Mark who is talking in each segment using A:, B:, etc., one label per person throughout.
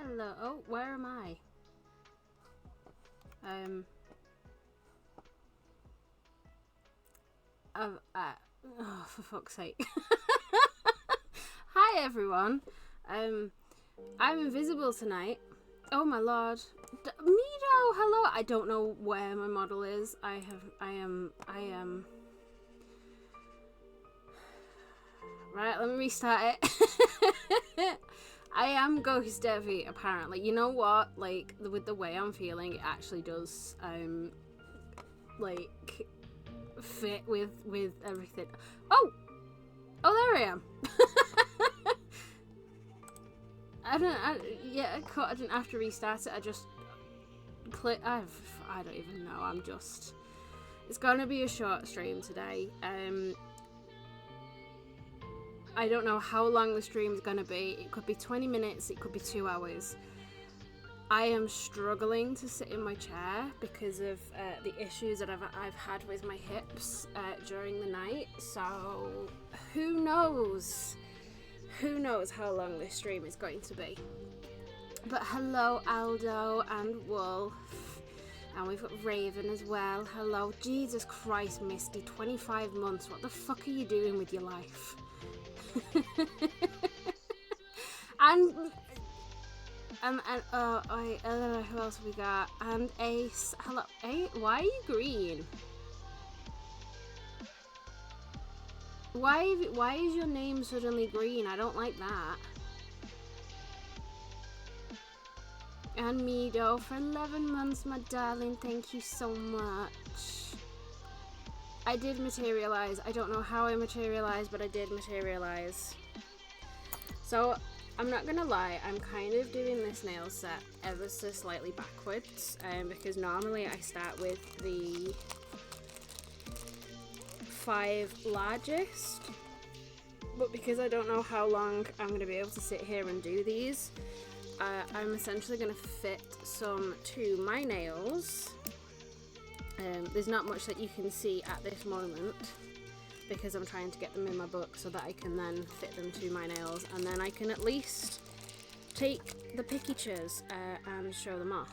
A: Hello. Oh, where am I? Oh, for fuck's sake. Hi, everyone. I'm invisible tonight. Oh my lord. Mido, hello. I don't know where my model is. I am. Right, let me restart it. I am Ghostie, apparently. You know what? Like, with the way I'm feeling, it actually does, like, fit with everything. Oh, there I am. I didn't have to restart it. I just click. I don't even know. It's gonna be a short stream today. I don't know how long the stream is gonna be. It could be 20 minutes. It could be 2 hours. I am struggling to sit in my chair because of the issues that I've had with my hips during the night. So who knows? Who knows how long this stream is going to be? But hello, Aldo and Wolf, and we've got Raven as well. Hello, Jesus Christ, Misty, 25 months. What the fuck are you doing with your life? and who else have we got? And Ace. Hello, Ace. Why are you green? Why is your name suddenly green? I don't like that. And Mido for 11 months, my darling. Thank you so much. I did materialize. I don't know how I materialized, but I did materialize. So I'm not gonna lie, I'm kind of doing this nail set ever so slightly backwards, because normally I start with the 5 largest, but because I don't know how long I'm going to be able to sit here and do these, I'm essentially going to fit some to my nails. There's not much that you can see at this moment because I'm trying to get them in my book so that I can then fit them to my nails, and then I can at least take the pictures and show them off.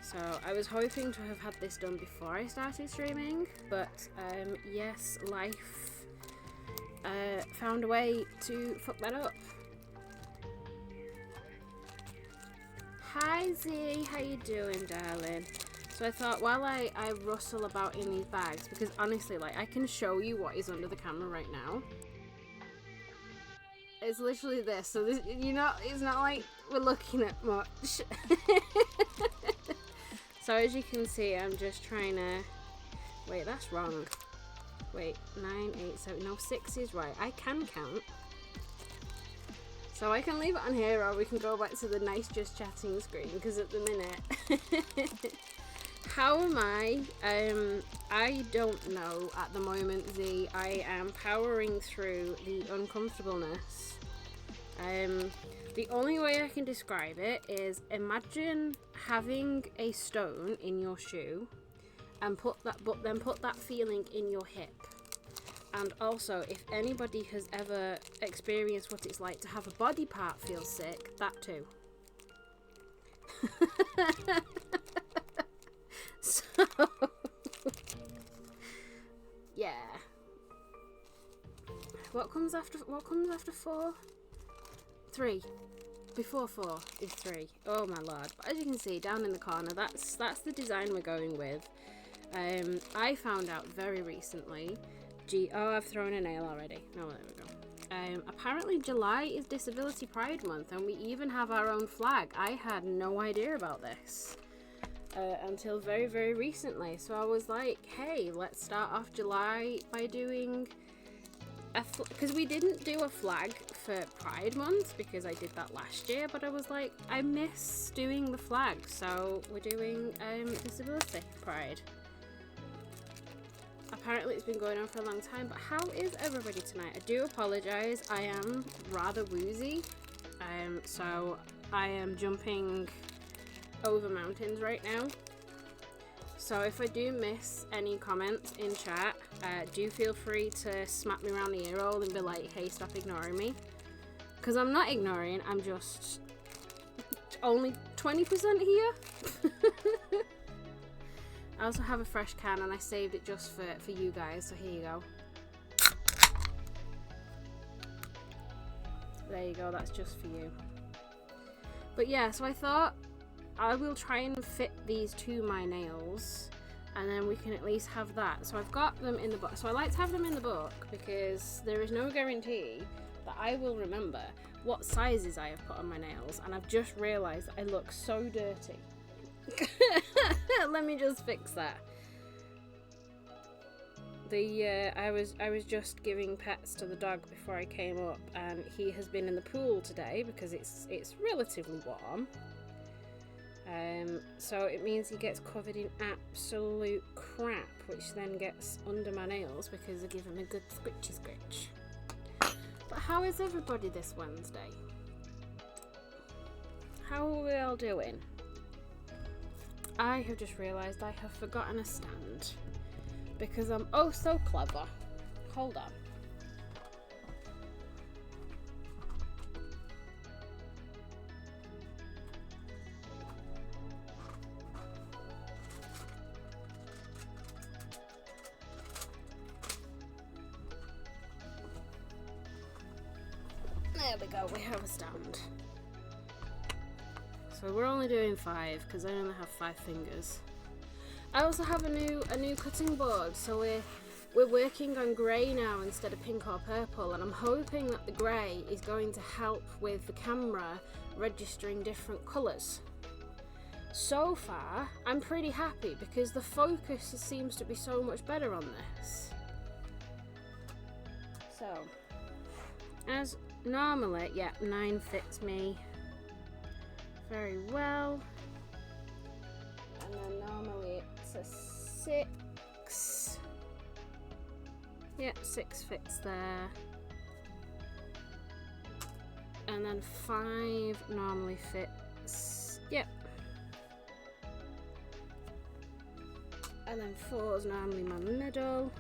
A: So I was hoping to have had this done before I started streaming, but yes, life found a way to fuck that up. Hi Z, how you doing, darling? So I thought while I rustle about in these bags, because honestly, like, I can show you what is under the camera right now. It's literally this, so this, it's not like we're looking at much. So as you can see, I'm just trying to... Wait, that's wrong. Wait, 9, 8, 7... No, 6 is right. I can count. So I can leave it on here, or we can go back to the nice just chatting screen, because at the minute... How am I? I don't know at the moment, Z. I am powering through the uncomfortableness. The only way I can describe it is, imagine having a stone in your shoe and then put that feeling in your hip. And also, if anybody has ever experienced what it's like to have a body part feel sick, that too. So yeah. What comes after 4? 3. Before 4 is 3. Oh my lord. But as you can see down in the corner, that's the design we're going with. I found out very recently. I've thrown a nail already. No, there we go. Apparently July is Disability Pride Month, and we even have our own flag. I had no idea about this until very, very recently. So I was like, hey, let's start off July by doing because we didn't do a flag for Pride Month because I did that last year, but I was like, I miss doing the flag, so we're doing Disability Pride. Apparently it's been going on for a long time, but how is everybody tonight? I do apologise, I am rather woozy, so I am jumping over mountains right now. So if I do miss any comments in chat, do feel free to smack me around the ear hole and be like, hey, stop ignoring me. Because I'm not ignoring, I'm just only 20% here. I also have a fresh can and I saved it just for you guys, so here you go. There you go, that's just for you. But yeah, so I thought I will try and fit these to my nails and then we can at least have that. So I've got them in the book. So I like to have them in the book because there is no guarantee that I will remember what sizes I have put on my nails, and I've just realised that I look so dirty. Let me just fix that. I was just giving pets to the dog before I came up, and he has been in the pool today because it's relatively warm. So it means he gets covered in absolute crap, which then gets under my nails because I give him a good scritchy scritch. But how is everybody this Wednesday? How are we all doing? I have just realised I have forgotten a stand because I'm oh so clever. Hold on. There we go, we have a stand. So we're only doing 5 because I only have 5 fingers. I also have a new cutting board, so we're working on grey now instead of pink or purple, and I'm hoping that the grey is going to help with the camera registering different colours. So far, I'm pretty happy because the focus seems to be so much better on this. So, as normally, yeah, 9 fits me very well, and then normally it's a 6. Yep, 6 fits there, and then 5 normally fits, yep, and then 4 is normally my middle,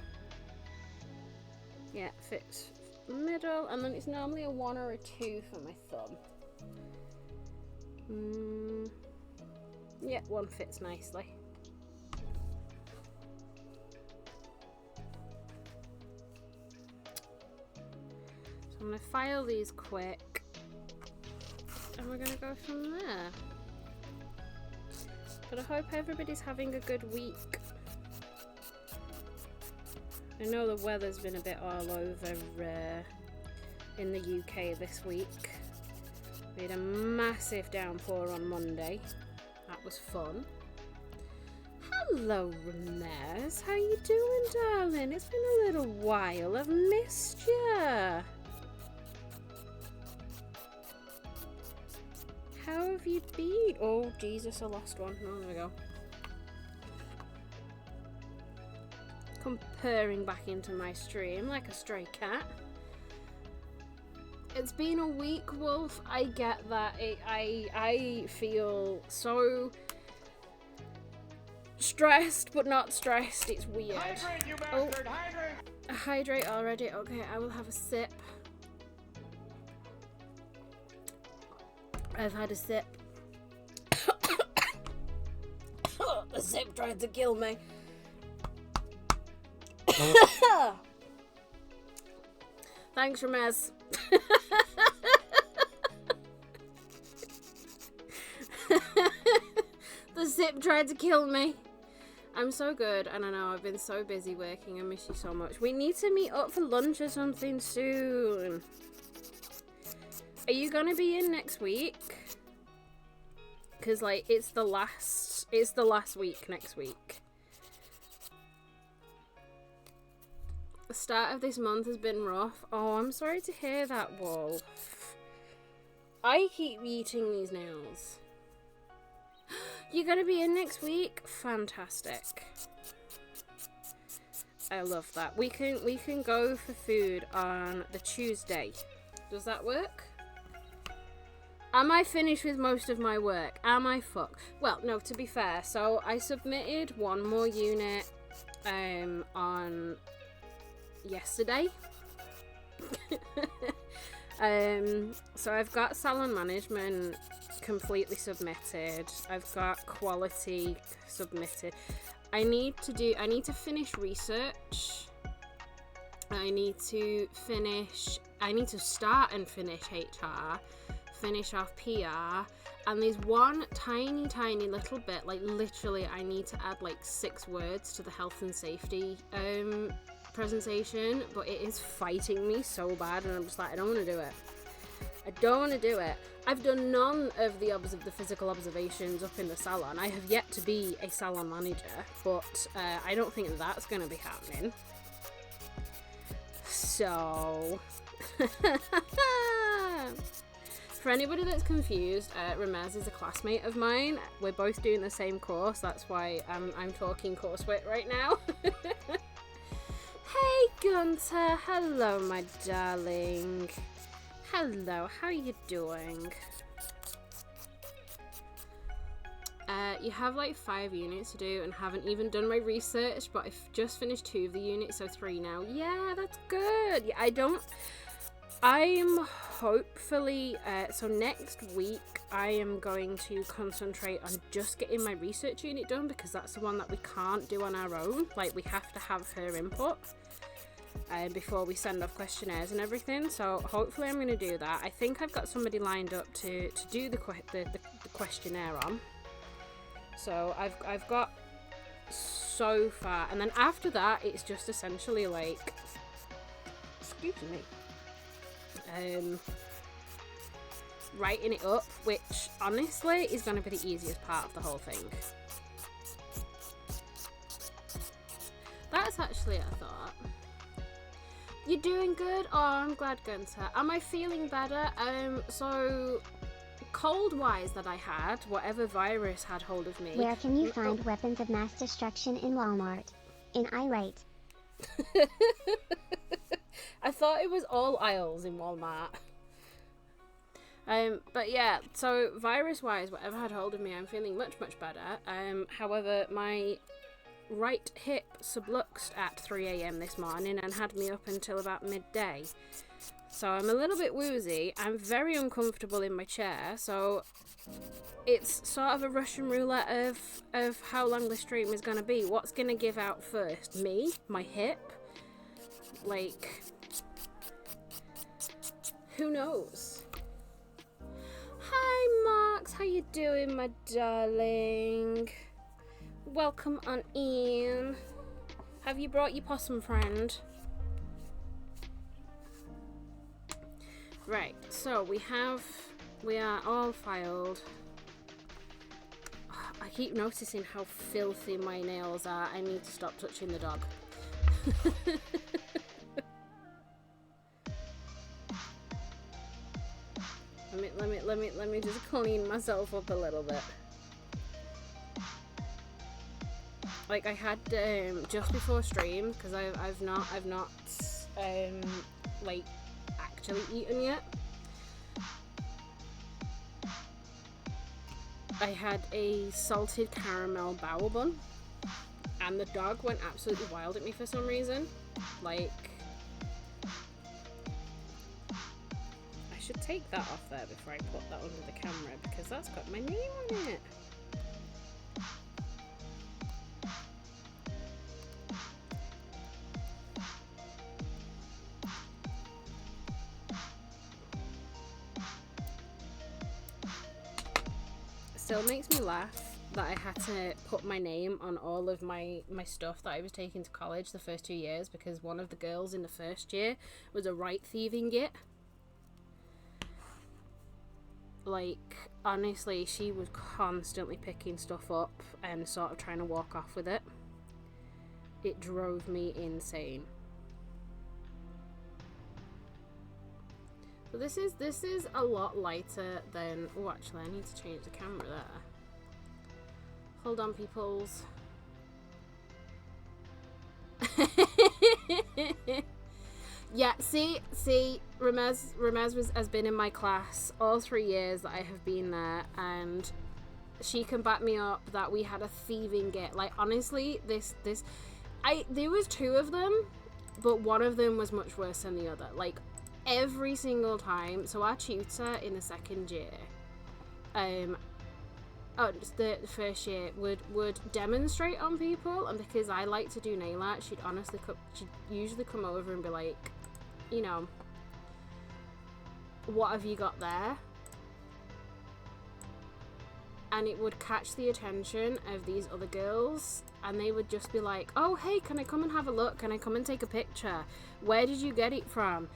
A: yeah, fits middle, and then it's normally a 1 or a 2 for my thumb. Yeah, 1 fits nicely. So I'm going to file these quick and we're going to go from there. But I hope everybody's having a good week. I know the weather's been a bit all over in the UK this week. We had a massive downpour on Monday. That was fun. Hello, Ramez. How you doing, darling? It's been a little while. I've missed you. How have you been? Oh, Jesus, I lost one. Oh, there we go. Come purring back into my stream like a stray cat. It's been a week, Wolf. I get that. I feel so stressed, but not stressed. It's weird. Hydrate, you bastard! Oh, hydrate already. Okay, I will have a sip. I've had a sip. The sip tried to kill me. Thanks, Ramez. The sip tried to kill me. I'm so good, and I know I've been so busy working. I miss you so much. We need to meet up for lunch or something soon. Are you gonna be in next week? Because like it's the last week next week. The start of this month has been rough. Oh, I'm sorry to hear that, Wolf. I keep eating these nails. You're gonna be in next week? Fantastic. I love that. We can go for food on the Tuesday. Does that work? Am I finished with most of my work? Am I fucked? Well, no, to be fair. So I submitted one more unit on yesterday. So I've got salon management completely submitted. I've got quality submitted. I need to finish research. I need to start and finish HR, finish off PR, and there's one tiny little bit, like literally I need to add like 6 words to the health and safety presentation, but it is fighting me so bad, and I'm just like, I don't want to do it. I don't want to do it. I've done none of the physical observations up in the salon. I have yet to be a salon manager, but I don't think that's going to be happening. So, for anybody that's confused, Ramez is a classmate of mine. We're both doing the same course. That's why I'm talking coursework right now. Hey Gunter, hello my darling. Hello, how are you doing? You have like 5 units to do and haven't even done my research, but I've just finished 2 of the units, so 3 now. Yeah, that's good. Yeah, I'm hopefully, so next week I am going to concentrate on just getting my research unit done, because that's the one that we can't do on our own. Like, we have to have her input before we send off questionnaires and everything, so hopefully I'm going to do that. I think I've got somebody lined up to do the questionnaire on, so I've got so far, and then after that it's just essentially like, excuse me, writing it up, which honestly is going to be the easiest part of the whole thing. That's actually a thought. You're doing good? Oh, I'm glad, Gunter. Am I feeling better? So cold-wise that I had, whatever virus had hold of me.
B: Where can you find weapons of mass destruction in Walmart? In irate.
A: I thought it was all aisles in Walmart. But yeah, so virus-wise, whatever had hold of me, I'm feeling much better. However, my right hip subluxed at 3 AM this morning and had me up until about midday. So I'm a little bit woozy. I'm very uncomfortable in my chair, so it's sort of a Russian roulette of how long the stream is going to be. What's going to give out first? Me? My hip? Like, who knows? Hi Marks, how you doing, my darling? Welcome on in. Have you brought your possum friend? Right, so we are all filed. I keep noticing how filthy my nails are. I need to stop touching the dog. Let me just clean myself up a little bit. Like I had just before stream, because I've not like actually eaten yet. I had a salted caramel bao bun, and the dog went absolutely wild at me for some reason. Like, I should take that off there before I put that under the camera, because that's got my name on it. Still makes me laugh that I had to put my name on all of my stuff that I was taking to college the first 2 years, because one of the girls in the first year was a right thieving git. Like, honestly, she was constantly picking stuff up and sort of trying to walk off with it. It drove me insane. So this is a lot lighter than... Oh, actually, I need to change the camera there. Hold on, peoples. Yeah, see, Ramez has been in my class all 3 years that I have been there, and she can back me up that we had a thieving git. Like, honestly, there was 2 of them, but one of them was much worse than the other. Like, every single time. So our tutor in the second year, just the first year would demonstrate on people, and because I like to do nail art, she'd usually come over and be like, you know, what have you got there? And it would catch the attention of these other girls, and they would just be like, oh hey, can I come and have a look? Can I come and take a picture? Where did you get it from?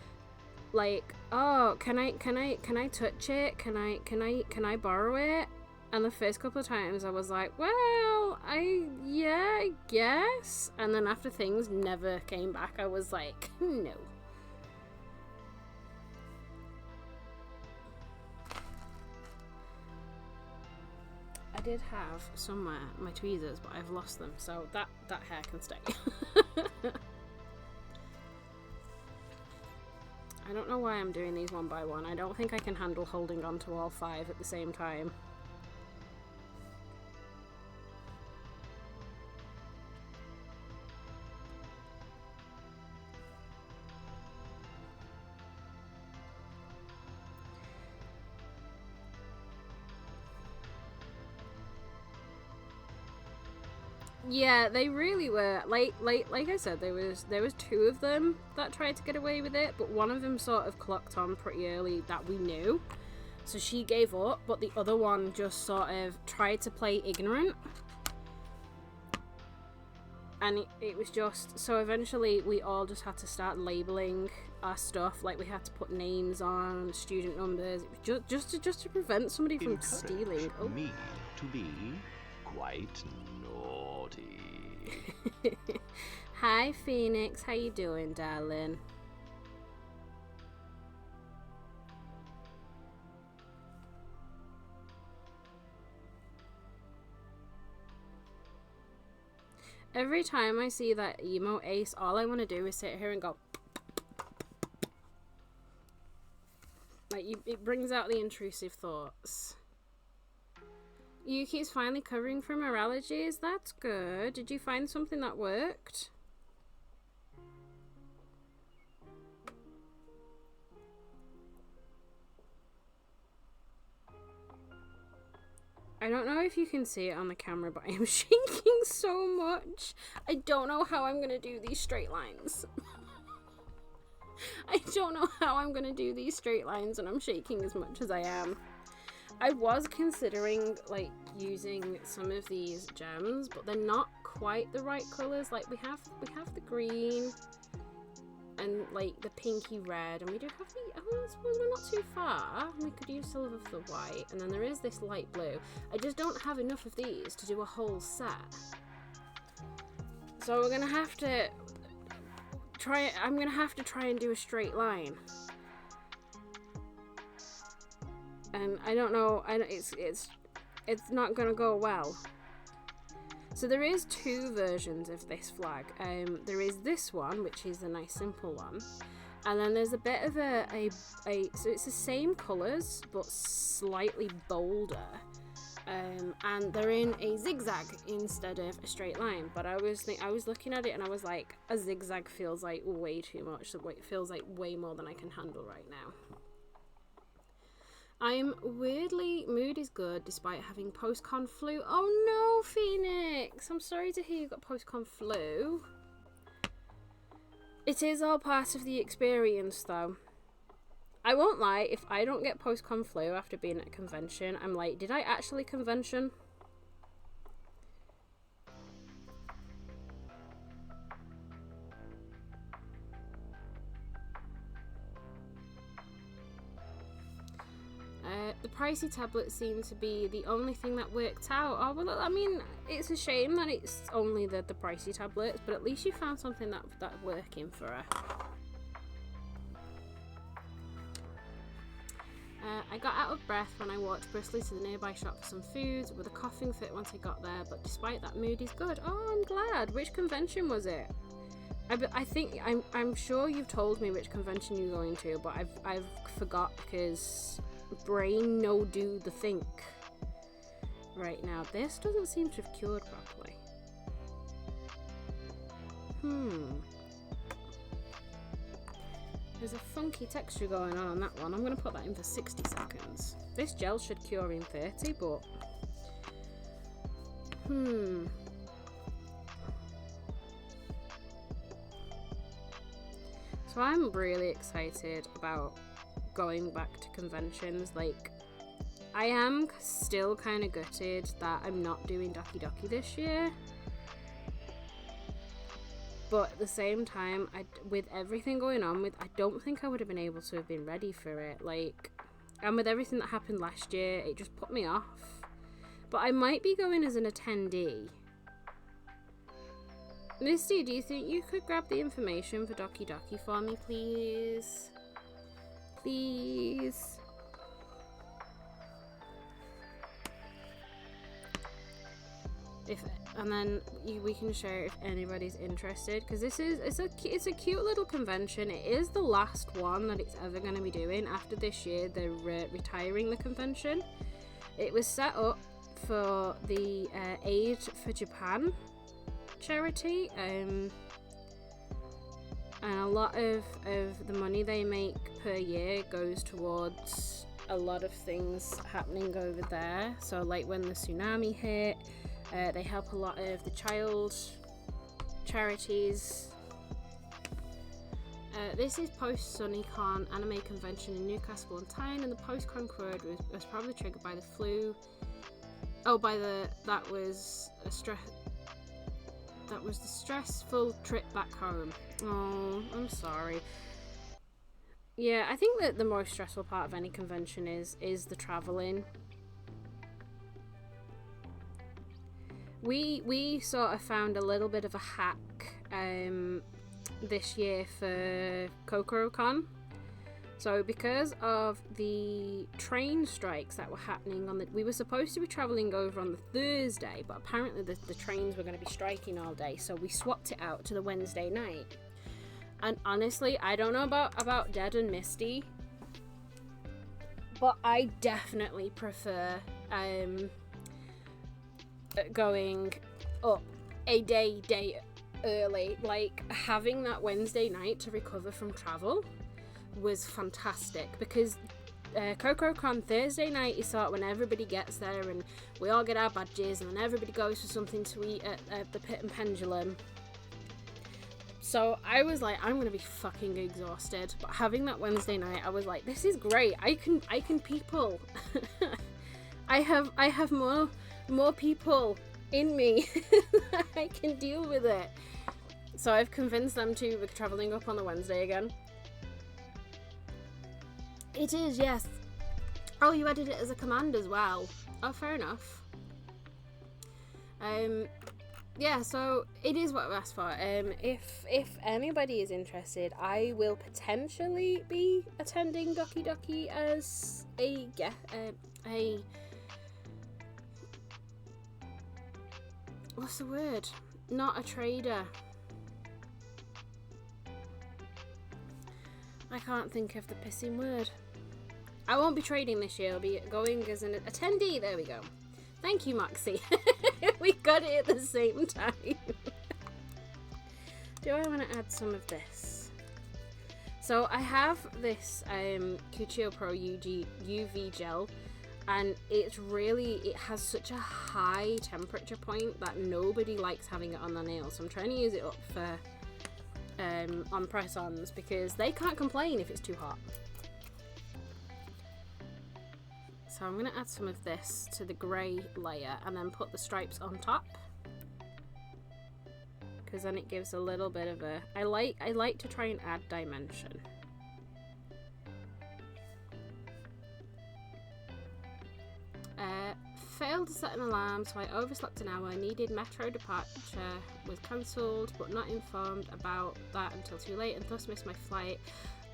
A: Like, oh, can I touch it? Can I borrow it? And the first couple of times I was like, well, I guess. And then after things never came back, I was like, no. I did have somewhere my tweezers, but I've lost them, so that hair can stay. I don't know why I'm doing these one by one. I don't think I can handle holding on to all 5 at the same time. Yeah, they really were. Like I said, there was 2 of them that tried to get away with it, but one of them sort of clocked on pretty early that we knew. So she gave up, but the other one just sort of tried to play ignorant. And it was just, so eventually we all just had to start labeling our stuff. Like, we had to put names on, student numbers. It was just to prevent somebody from stealing. Oh.
C: Me to be quite naughty.
A: Hi Phoenix, how you doing, darling? Every time I see that emo ace, all I want to do is sit here and go. Like, it brings out the intrusive thoughts. Yuki's finally covering from her allergies. That's good. Did you find something that worked? I don't know if you can see it on the camera, but I am shaking so much. I don't know how I'm gonna do these straight lines. I don't know how I'm gonna do these straight lines when I'm shaking as much as I am. I was considering like using some of these gems, but they're not quite the right colours. Like we have the green and like the pinky red, and we do have the, oh, I suppose we're not too far. We could use silver for the white, and then there is this light blue. I just don't have enough of these to do a whole set. So we're gonna have to try, I'm gonna have to try and do a straight line. And I don't know, it's not gonna go well. So there is 2 versions of this flag. There is this one, which is a nice simple one, and then there's a bit of so it's the same colours but slightly bolder, and they're in a zigzag instead of a straight line. But I was looking at it and I was like, a zigzag feels like way too much. So it feels like way more than I can handle right now. I'm weirdly, mood is good despite having post-con flu. Oh no, Phoenix! I'm sorry to hear you got post-con flu. It is all part of the experience though. I won't lie, if I don't get post-con flu after being at a convention, I'm like, did I actually convention? The pricey tablets seem to be the only thing that worked out. Oh, well, I mean, it's a shame that it's only the pricey tablets, but at least you found something that's working for her. I got out of breath when I walked briskly to the nearby shop for some food, with a coughing fit once I got there, but despite that, mood is good. Oh, I'm glad. Which convention was it? I think, I'm sure you've told me which convention you're going to, but I've forgot because brain no do the think right now. This doesn't seem to have cured properly. There's a funky texture going on that one. I'm going to put that in for 60 seconds. This gel should cure in 30, but... So I'm really excited about going back to conventions. Like, I am still kind of gutted that I'm not doing Doki Doki this year. But at the same time, with everything going on, I don't think I would have been able to have been ready for it. Like, and with everything that happened last year, it just put me off. But I might be going as an attendee. Misty, do you think you could grab the information for Doki Doki for me, please? Please. And then we can share if anybody's interested, because it's a cute little convention. It is the last one that it's ever going to be doing. After this year, they're retiring the convention. It was set up for the Aid for Japan charity, and a lot of the money they make per year goes towards a lot of things happening over there. So like when the tsunami hit, they help a lot of the child charities. This is post SunnyCon anime convention in Newcastle on Tyne, and the post-con crowd was probably triggered by the flu. Oh, that was the stressful trip back home. Oh, I'm sorry. Yeah, I think that the most stressful part of any convention is the traveling. We sort of found a little bit of a hack this year for KokoroCon. So because of the train strikes that were happening we were supposed to be travelling over on the Thursday, but apparently the trains were going to be striking all day, so we swapped it out to the Wednesday night. And honestly, I don't know about Dead and Misty, but I definitely prefer going up a day early. Like, having that Wednesday night to recover from travel was fantastic, because KokoroCon Thursday night is sort of when everybody gets there and we all get our badges, and then everybody goes for something to eat at the Pit and Pendulum. So I was like, I'm gonna be fucking exhausted. But having that Wednesday night, I was like, this is great. I can people. I have more people in me. I can deal with it. So I've convinced them to be travelling up on the Wednesday again. It is, yes. Oh, you added it as a command as well. Oh, fair enough. Yeah, so it is what I've asked for. If anybody is interested, I will potentially be attending Doki Doki as a what's the word? Not a trader. I can't think of the pissing word. I won't be trading this year. I'll be going as an attendee. There we go. Thank you, Moxie. We got it at the same time. Do I want to add some of this? So I have this Kuchio Pro UV gel, and it has such a high temperature point that nobody likes having it on their nails. So I'm trying to use it up for on press-ons, because they can't complain if it's too hot. So I'm going to add some of this to the grey layer and then put the stripes on top, because then it gives a little bit of a... I like to try and add dimension. Failed to set an alarm, so I overslept an hour. Needed metro departure, was cancelled but not informed about that until too late, and thus missed my flight.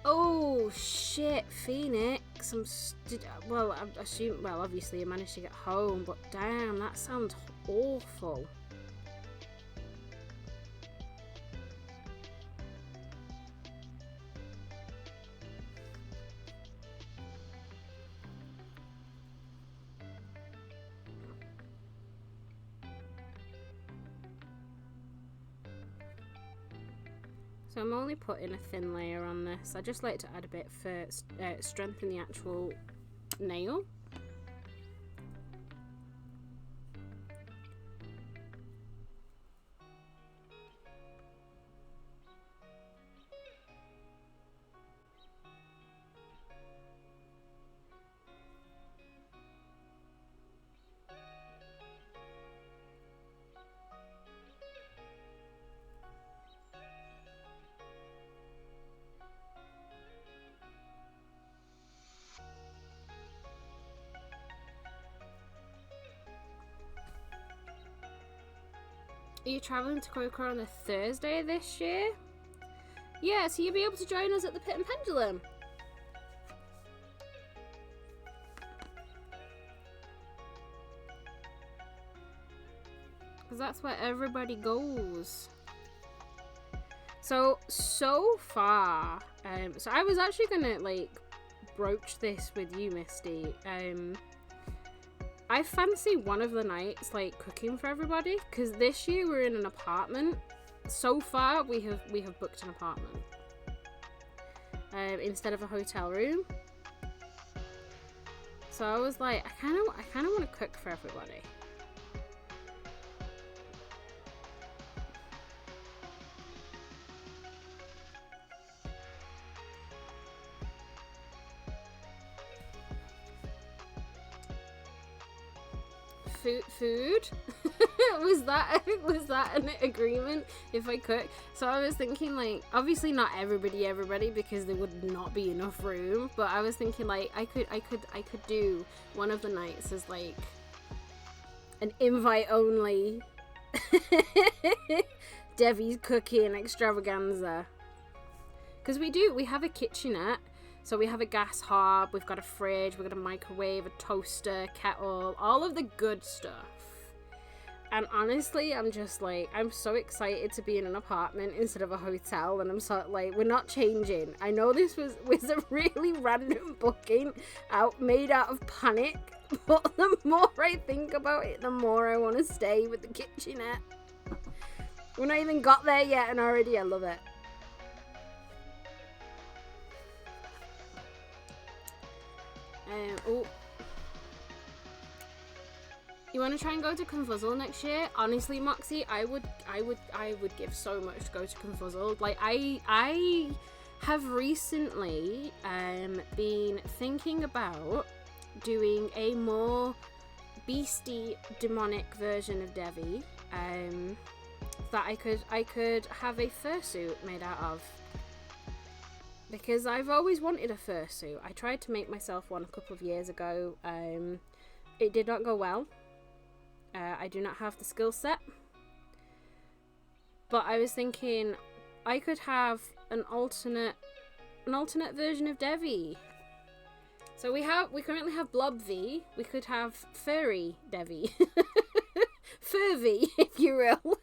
A: Oh shit, Phoenix. Obviously you managed to get home, but damn, that sounds awful. So I'm only putting a thin layer on this. I just like to add a bit for strength in the actual nail. Are you travelling to Koiko on a Thursday this year? Yeah, so you'll be able to join us at the Pit and Pendulum. Because that's where everybody goes. So far, so I was actually gonna like broach this with you, Misty. I fancy one of the nights like cooking for everybody, because this year we're in an apartment. So far we have booked an apartment instead of a hotel room. So I was like, I kind of want to cook for everybody. Food? was that an agreement if I cook? So I was thinking like, obviously not everybody because there would not be enough room, but I was thinking like I could do one of the nights as like an invite only Devi's cooking extravaganza, because we have a kitchenette. So we have a gas hob, we've got a fridge, we've got a microwave, a toaster, kettle, all of the good stuff. And honestly, I'm just like, I'm so excited to be in an apartment instead of a hotel, and I'm so like, we're not changing. I know this was a really random booking made out of panic, but the more I think about it, the more I want to stay with the kitchenette. We're not even got there yet and already I love it. Oh, you want to try and go to Confuzzle next year? Honestly, Moxie, I would give so much to go to Confuzzle. Like I have recently been thinking about doing a more beastie demonic version of Devi that I could have a fursuit made out of. Because I've always wanted a fursuit. I tried to make myself one a couple of years ago. It did not go well. I do not have the skill set. But I was thinking I could have an alternate version of Devi. So we currently have Blob V. We could have Furry Devi. Furvy, if you will.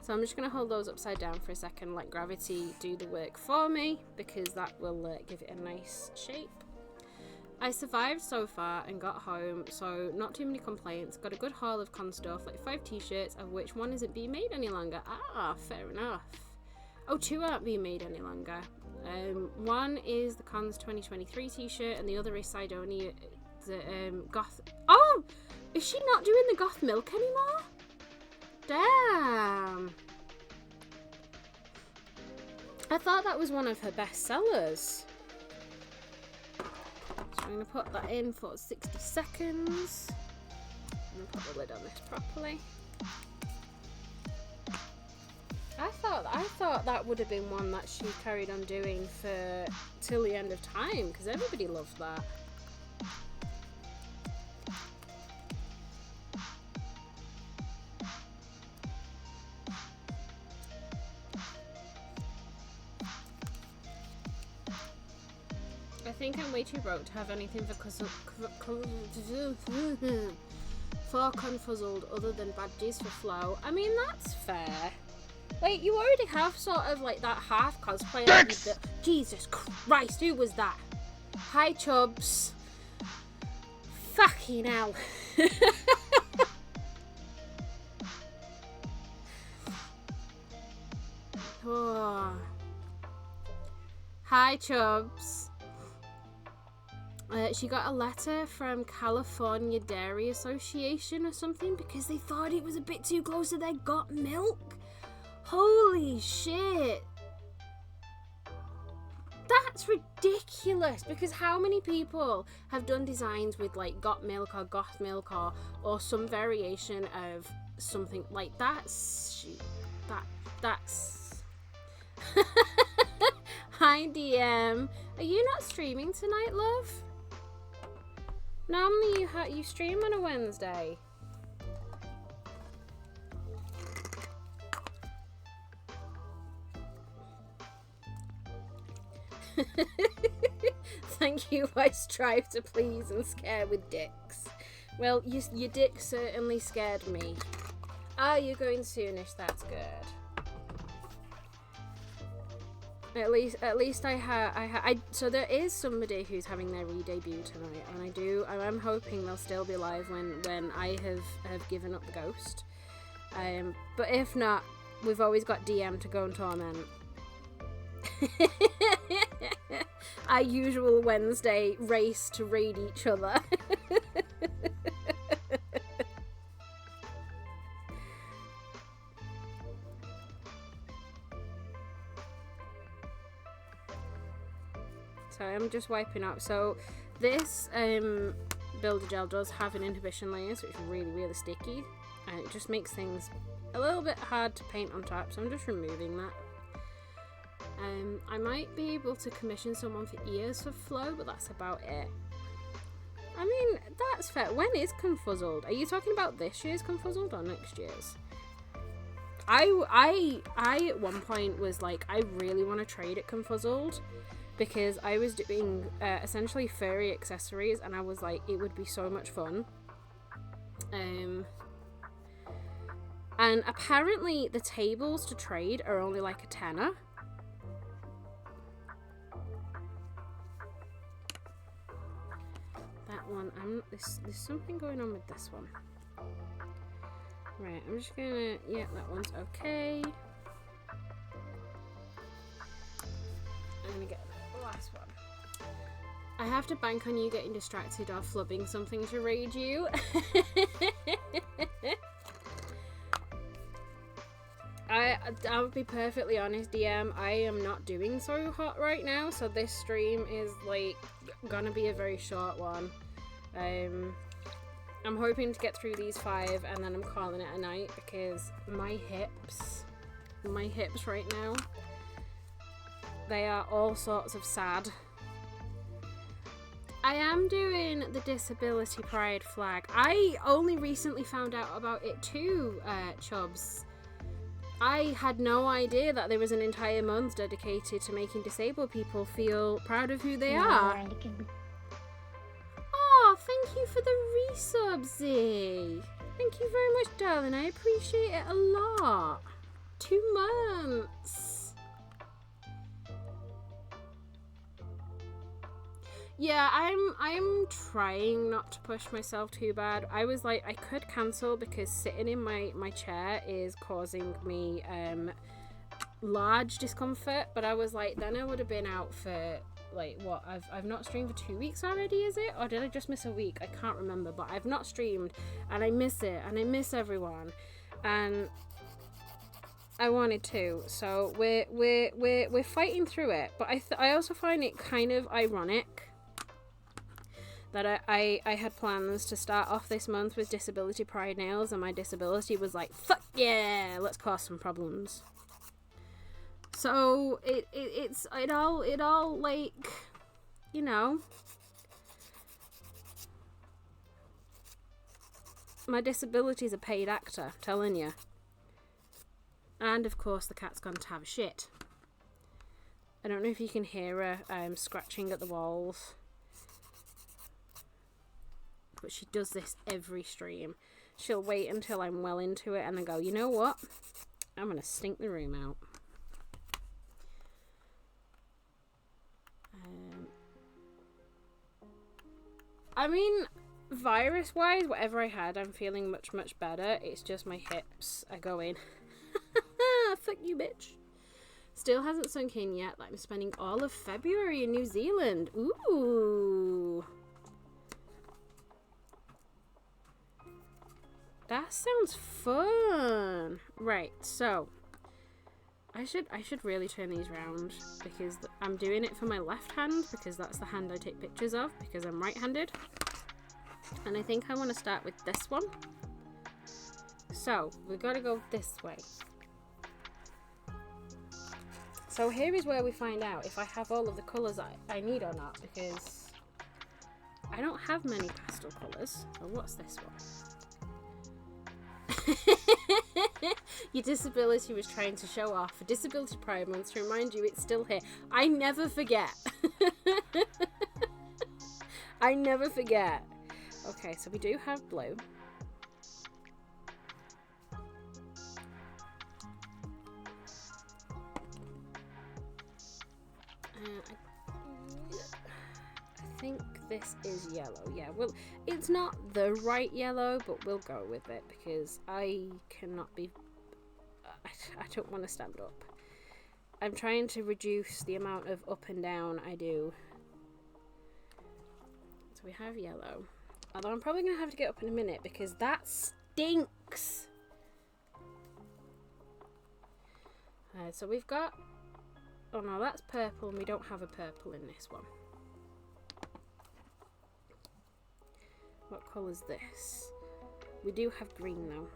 A: So I'm just going to hold those upside down for a second, let gravity do the work for me, because that will give it a nice shape. I survived so far and got home, so not too many complaints. Got a good haul of con stuff, like 5 t-shirts, of which one isn't being made any longer. Ah, fair enough. Oh, 2 aren't being made any longer. One is the Cons 2023 t-shirt, and the other is Sidonia, the Goth... Oh! Is she not doing the Goth Milk anymore? Damn. I thought that was one of her best sellers. So I'm going to put that in for 60 seconds. I'm going to put the lid on this properly. I thought that would have been one that she carried on doing for till the end of time, because everybody loved that. I think I'm way too broke to have anything for Confuzzled other than badges for Flow. I mean, that's fair. Like, you already have sort of like that half cosplay. Like Jesus Christ, who was that? Hi, Chubbs. Fucking hell. Oh. Hi, Chubs. She got a letter from California Dairy Association or something because they thought it was a bit too close to their got milk. Holy shit. That's ridiculous, because how many people have done designs with like got milk or goth milk or some variation of something like that's Hi DM, are you not streaming tonight, love? Normally you stream on a Wednesday. Thank you, I strive to please and scare with dicks. Well, your dick certainly scared me. Ah, you're going soonish, that's good. At least so there is somebody who's having their re-debut tonight, and I'm hoping they'll still be live when I have given up the ghost. But if not, we've always got DM to go and torment. Our usual Wednesday race to raid each other. So I'm just wiping up. So this builder gel does have an inhibition layer, so it's really, really sticky, and it just makes things a little bit hard to paint on top, so I'm just removing that. I might be able to commission someone for ears for flow, but that's about it. I mean, that's fair. When is Confuzzled? Are you talking about this year's Confuzzled or next year's? I at one point was like, I really want to trade at Confuzzled, because I was doing essentially furry accessories, and I was like, it would be so much fun. And apparently the tables to trade are only like a tenner. That one, there's something going on with this one. Right, I'm just gonna, yeah, that one's okay. I'm gonna get the last one. I have to bank on you getting distracted or flubbing something to raid you. I'll be perfectly honest, DM, I am not doing so hot right now, so this stream is like gonna be a very short one. I'm hoping to get through these 5 and then I'm calling it a night, because my hips right now, they are all sorts of sad. I am doing the Disability Pride flag. I only recently found out about it too, Chubs. I had no idea that there was an entire month dedicated to making disabled people feel proud of who they are. Oh, thank you for the resub, Z. Thank you very much, darling. I appreciate it a lot. 2 months. Yeah, I'm trying not to push myself too bad. I was like, I could cancel because sitting in my chair is causing me large discomfort, but I was like, then I would have been out for like what, I've not streamed for 2 weeks already, is it? Or did I just miss a week? I can't remember, but I've not streamed and I miss it and I miss everyone, and I wanted to, so we're fighting through it. But I also find it kind of ironic that I had plans to start off this month with Disability Pride nails, and my disability was like, fuck yeah, let's cause some problems. So it all like, you know, my disability's a paid actor, telling you. And of course the cat's gone to have a shit. I don't know if you can hear her scratching at the walls, but she does this every stream. She'll wait until I'm well into it and then go, you know what? I'm gonna stink the room out. I mean, virus-wise, whatever I had, I'm feeling much, much better. It's just my hips are going, fuck you, bitch. Still hasn't sunk in yet that I'm spending all of February in New Zealand. Ooh. That sounds fun. Right, so I should really turn these round because I'm doing it for my left hand because that's the hand I take pictures of because I'm right-handed. And I think I want to start with this one. So we've got to go this way. So here is where we find out if I have all of the colours I need or not, because I don't have many pastel colours. So what's this one? Your disability was trying to show off for Disability Pride Month to remind you it's still here. I never forget. I never forget. Okay, so we do have blue. I think this is yellow. Yeah, well, it's not the right yellow, but we'll go with it because I cannot be... I don't want to stand up. I'm trying to reduce the amount of up and down I do. So we have yellow. Although I'm probably going to have to get up in a minute because that stinks. So we've got... Oh no, that's purple and we don't have a purple in this one. What colour is this? We do have green though.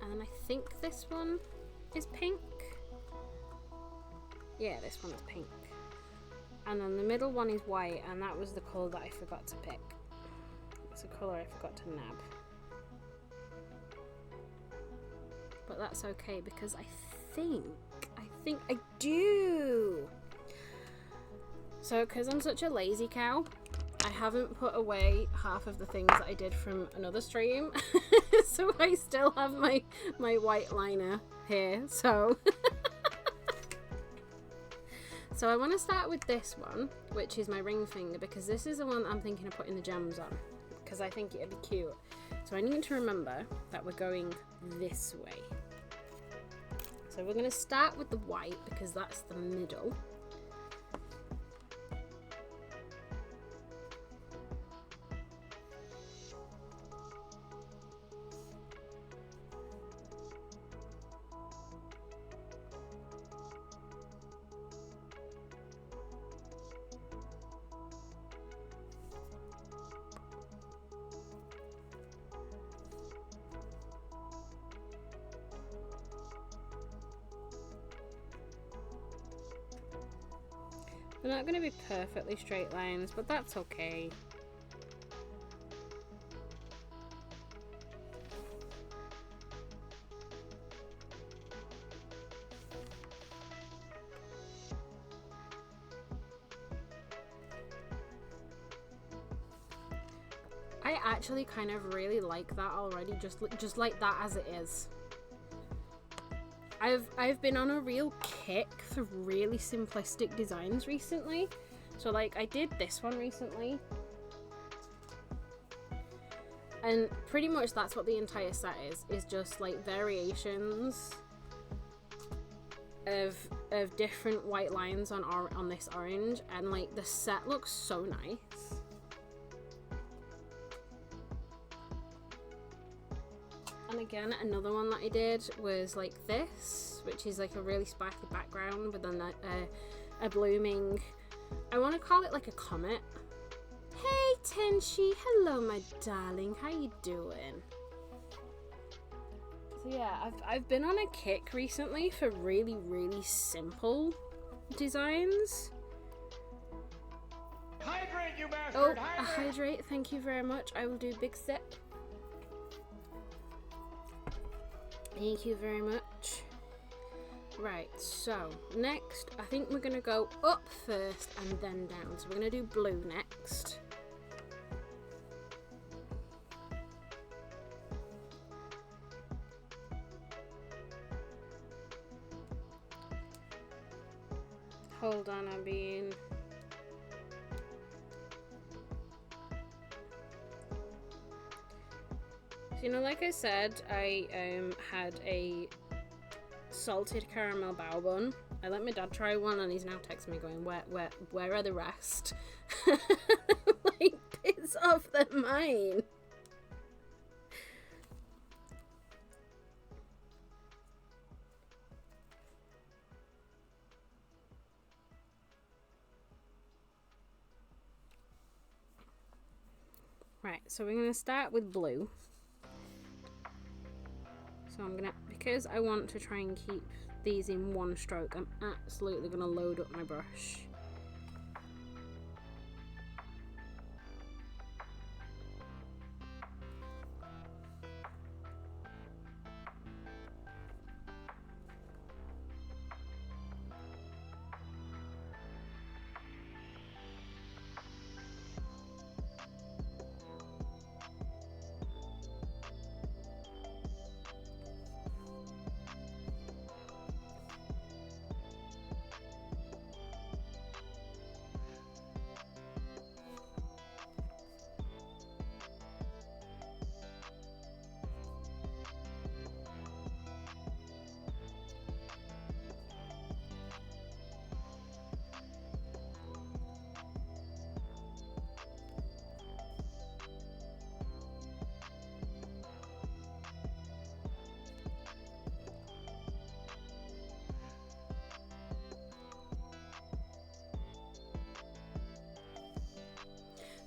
A: And then I think this one is pink. Yeah, this one is pink. And then the middle one is white, and that was the colour that I forgot to pick. It's a colour I forgot to nab. But that's okay because I think I do. So, because I'm such a lazy cow, I haven't put away half of the things that I did from another stream. So I still have my white liner here, so... So I want to start with this one, which is my ring finger, because this is the one I'm thinking of putting the gems on, because I think it'd be cute. So I need to remember that we're going this way. So we're going to start with the white, because that's the middle. They're not going to be perfectly straight lines, but that's okay. I actually kind of really like that already, just like that as it is. I've been on a real kick for really simplistic designs recently. So like I did this one recently. And pretty much that's what the entire set is just like variations of different white lines on this orange, and like the set looks so nice. And again, another one that I did was like this, which is like a really sparkly background with then a blooming, I want to call it like a comet. Hey Tenshi, hello my darling, how you doing? So yeah, I've been on a kick recently for really, really simple designs.
D: Hydrate, you bastard!
A: Oh, a hydrate, thank you very much. I will do big sip. Thank you very much. Right, so next I think we're gonna go up first and then down. So we're gonna do blue next. Hold on, I'm being... So, you know, like I said, I had a salted caramel bao bun. I let my dad try one and he's now texting me going, where are the rest? Like, piss off, they're mine. Right, so we're going to start with blue. So I'm going to, because I want to try and keep these in one stroke, I'm absolutely going to load up my brush.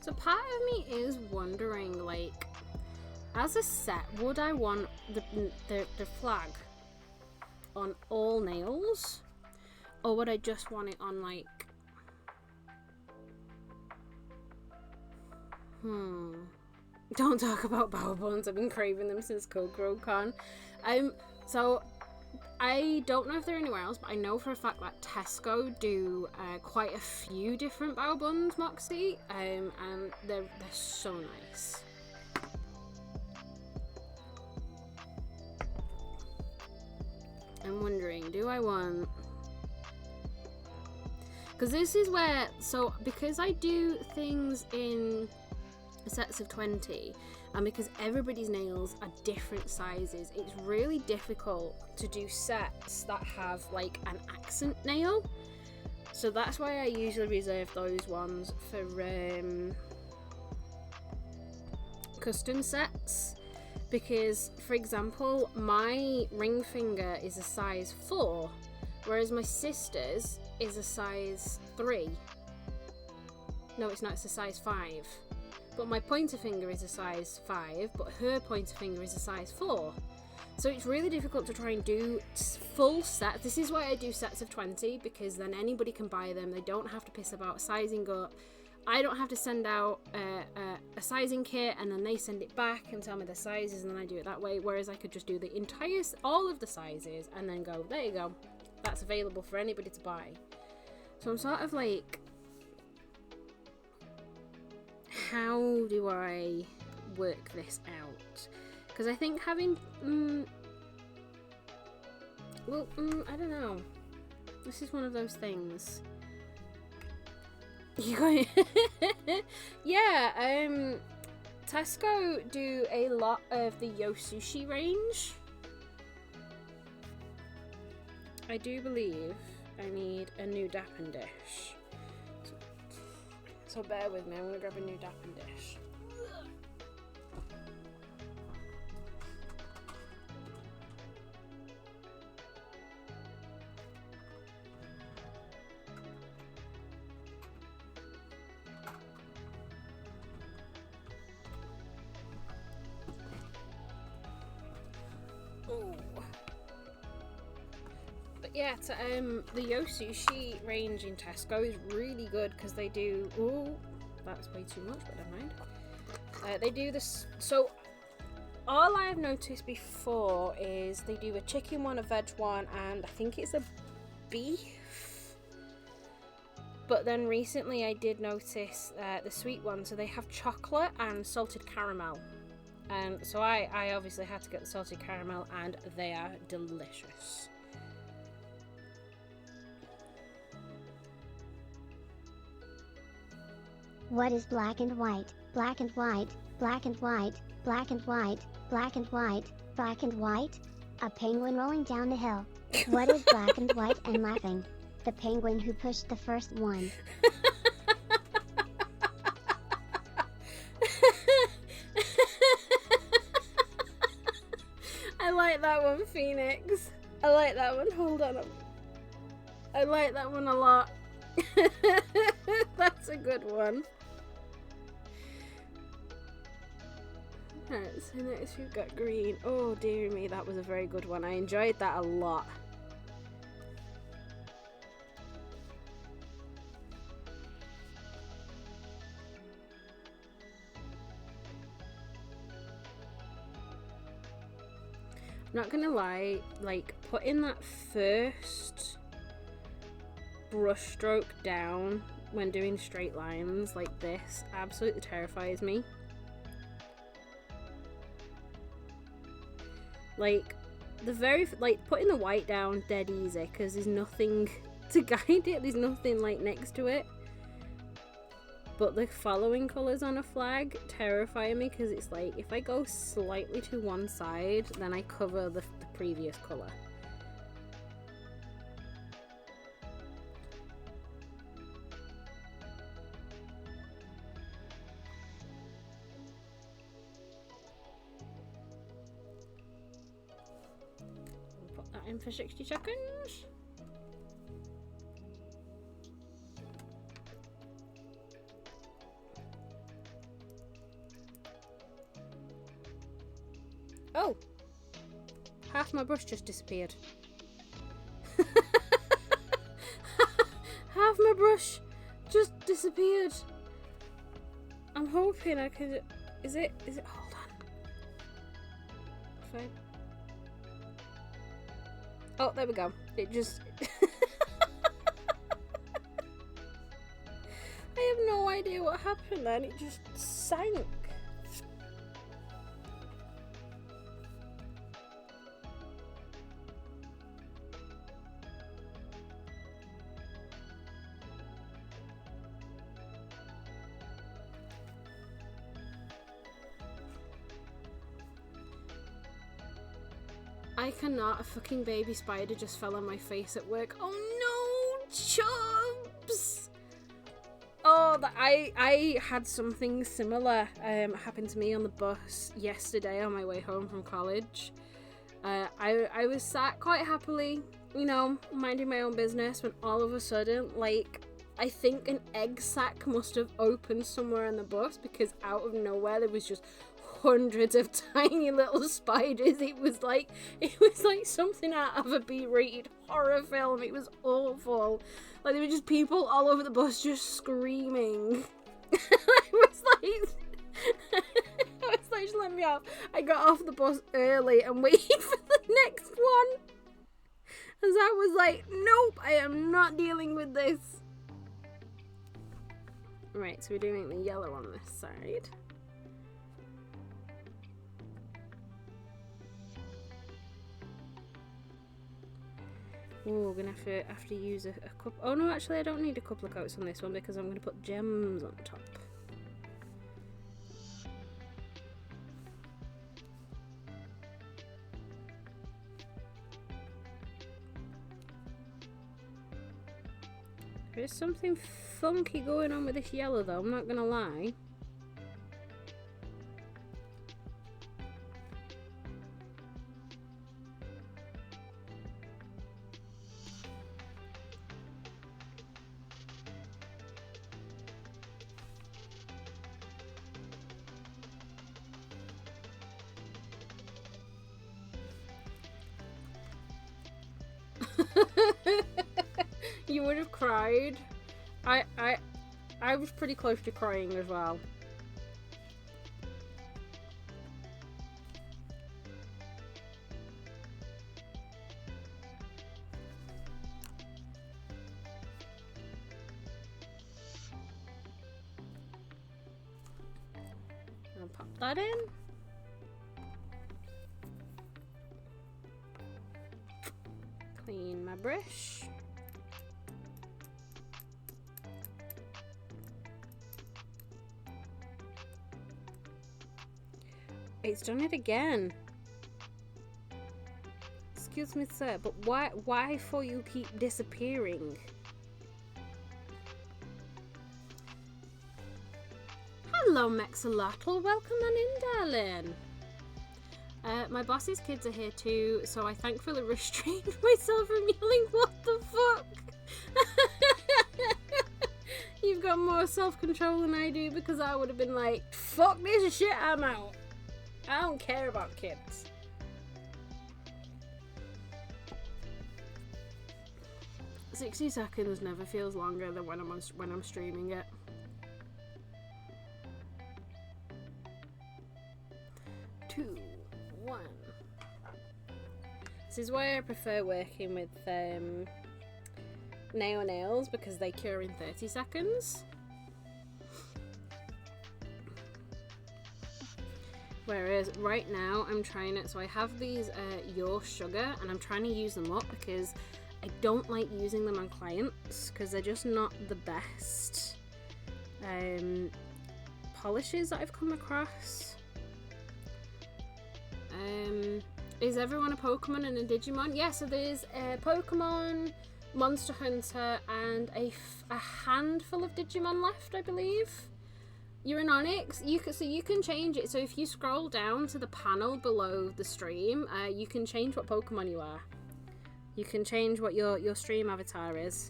A: So part of me is wondering, like, as a set, would I want the flag on all nails? Or would I just want it on, like... Don't talk about bao buns. I've been craving them since KoKroCon. So I don't know if they're anywhere else, but I know for a fact that Tesco do quite a few different bao buns, Moxie, and they're so nice. I'm wondering, do I want... Because this is where, so because I do things in sets of 20, and because everybody's nails are different sizes, it's really difficult to do sets that have like an accent nail. So that's why I usually reserve those ones for custom sets. Because, for example, my ring finger is a size 4, whereas my sister's is a size 3. No, it's not, it's a size 5. But my pointer finger is a size 5, but her pointer finger is a size 4. So it's really difficult to try and do full sets. This is why I do sets of 20, because then anybody can buy them. They don't have to piss about sizing up. I don't have to send out a sizing kit and then they send it back and tell me the sizes and then I do it that way. Whereas I could just do the entire, all of the sizes and then go, there you go. That's available for anybody to buy. So I'm sort of like... how do I work this out? Because I think having I don't know, this is one of those things. You going yeah, Tesco do a lot of the Yo Sushi range. I do believe I need a new Dappen dish. So bear with me, I'm going to grab a new Dappen dish. Ooh. But yeah, the Yo Sushi range in Tesco is really good because they do... Ooh, that's way too much, but never mind. They do this... So, all I've noticed before is they do a chicken one, a veg one, and I think it's a beef. But then recently I did notice the sweet one, so they have chocolate and salted caramel. And so I obviously had to get the salted caramel, and they are delicious.
B: What is black and white? Black and white, black and white, black and white, black and white, black and white? A penguin rolling down a hill. What is black and white and laughing? The penguin who pushed the first one.
A: I like that one, Phoenix. I like that one. Hold on. I like that one a lot. That's a good one. Alright, so next we've got green. Oh dear me, that was a very good one. I enjoyed that a lot. I'm not gonna lie, like putting that first brush stroke down when doing straight lines like this absolutely terrifies me. Like putting the white down dead easy because there's nothing to guide it, there's nothing like next to it. But the following colours on a flag terrify me because it's like if I go slightly to one side then I cover the previous colour. Put that in for 60 seconds. Oh! Half my brush just disappeared. Half my brush just disappeared. I'm hoping I could... Is it... Hold on. Fine. Oh, there we go. It just... I have no idea what happened then. It just sank. I cannot. A fucking baby spider just fell on my face at work. Oh no, Chubs! Oh, I had something similar happen to me on the bus yesterday on my way home from college. I was sat quite happily, you know, minding my own business when all of a sudden, like, I think an egg sac must have opened somewhere on the bus because out of nowhere there was just hundreds of tiny little spiders. It was like something out of a B-rated horror film. It was awful. Like there were just people all over the bus just screaming. I was like, just let me off. I got off the bus early and waited for the next one. As I was like, nope, I am not dealing with this. Right, so we're doing the yellow on this side. Oh, we're gonna have to use a couple. Oh no, actually, I don't need a couple of coats on this one because I'm gonna put gems on top. There's something funky going on with this yellow, though. I'm not gonna lie. You would have cried. I was pretty close to crying as well. I'll pop that in. Clean my brush. It's done it again. Excuse me, sir, but why for you keep disappearing? Hello, Mexolotl. Welcome on in, darling. My boss's kids are here too, so I thankfully restrained myself from yelling, what the fuck? You've got more self-control than I do, because I would have been like, fuck this shit, I'm out. I don't care about kids. "60 seconds never feels longer than when I'm streaming it. Two, one. This is why I prefer working with nails because they cure in 30 seconds. Whereas right now I'm trying it, so I have these Your Sugar and I'm trying to use them up because I don't like using them on clients because they're just not the best polishes that I've come across. Is everyone a Pokemon and a Digimon? Yeah, so there's a Pokemon, Monster Hunter, and a handful of Digimon left, I believe. You're an Onyx. So you can change it. So if you scroll down to the panel below the stream, you can change what Pokemon you are. You can change what your stream avatar is.